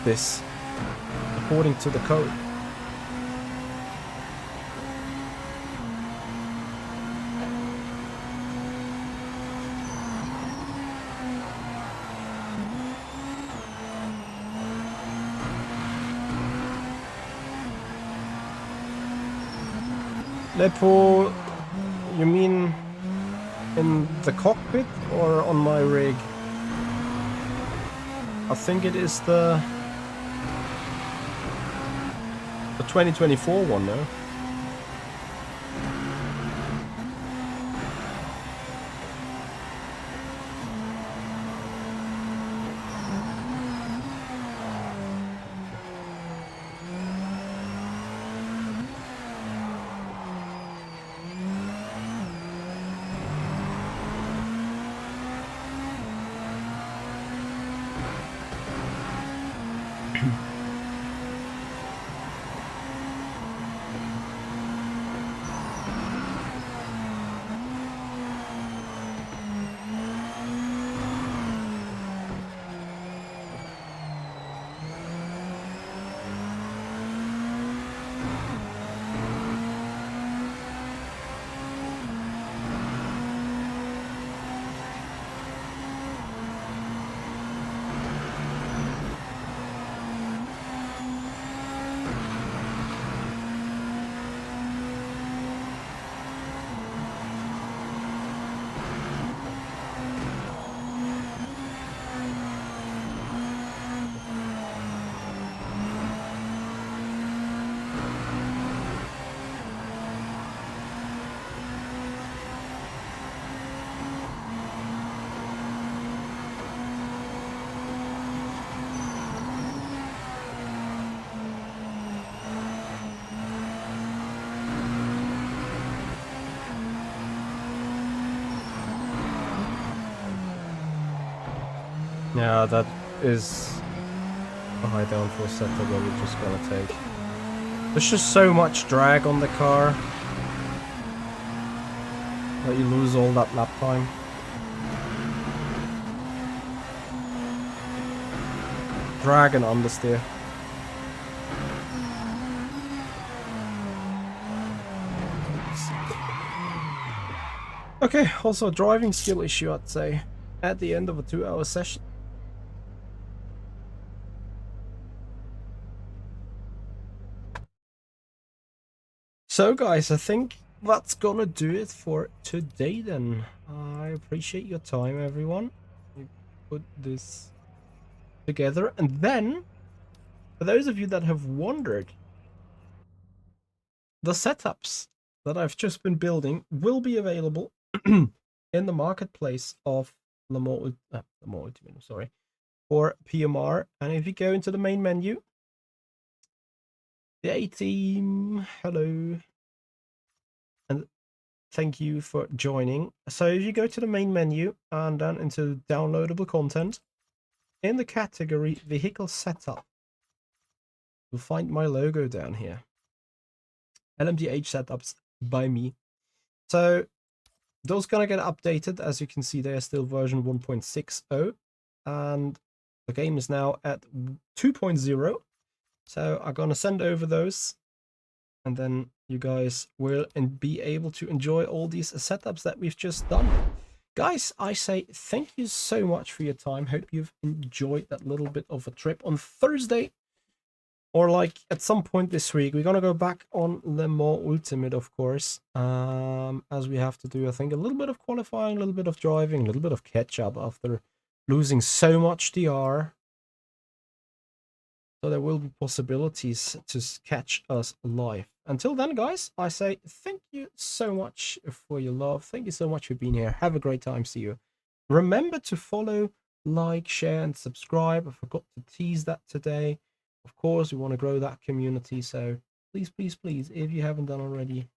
this according to the code. Lepo, you mean in the cockpit or on my rig? I think it is the 2024 one, no? Yeah, that is a high downforce setup that we're just gonna take. There's just so much drag on the car that you lose all that lap time. drag and understeer. Okay, also a driving skill issue, I'd say, at the end of a 2-hour session. So guys, I think that's gonna do it for today then. I appreciate your time, everyone. We put this together, and then, for those of you that have wondered, the setups that I've just been building will be available in the marketplace of Lamar Ultimate, sorry, for PMR. And if you go into the main menu, the A-Team, hello, and thank you for joining. So if you go to the main menu and then into downloadable content, in the category vehicle setup, you'll find my logo down here. LMDh setups by me. So those gonna get updated. As you can see, they're still version 1.60, and the game is now at 2.0. So I'm gonna send over those, and then you guys will be able to enjoy all these setups that we've just done. Guys, I say thank you so much for your time. Hope you've enjoyed that little bit of a trip. On Thursday, or like at some point this week, we're gonna go back on Le Mans Ultimate, of course, as we have to do, I think, a little bit of qualifying, a little bit of driving, a little bit of catch up after losing so much DR. So there will be possibilities to catch us live. Until then, guys, I say thank you so much for your love. Thank you so much for being here. Have a great time. See you. Remember to follow, like, share, and subscribe. I forgot to tease that today. Of course, we want to grow that community. So please, please, please, if you haven't done already,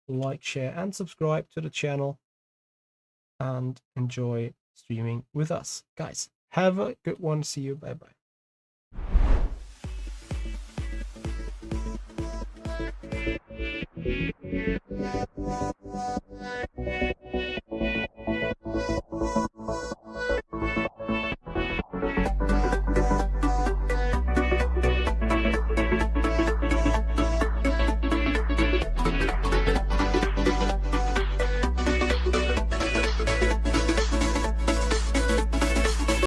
like, share, and subscribe to the channel. And enjoy streaming with us. Guys, have a good one. See you. Bye-bye. Yeah.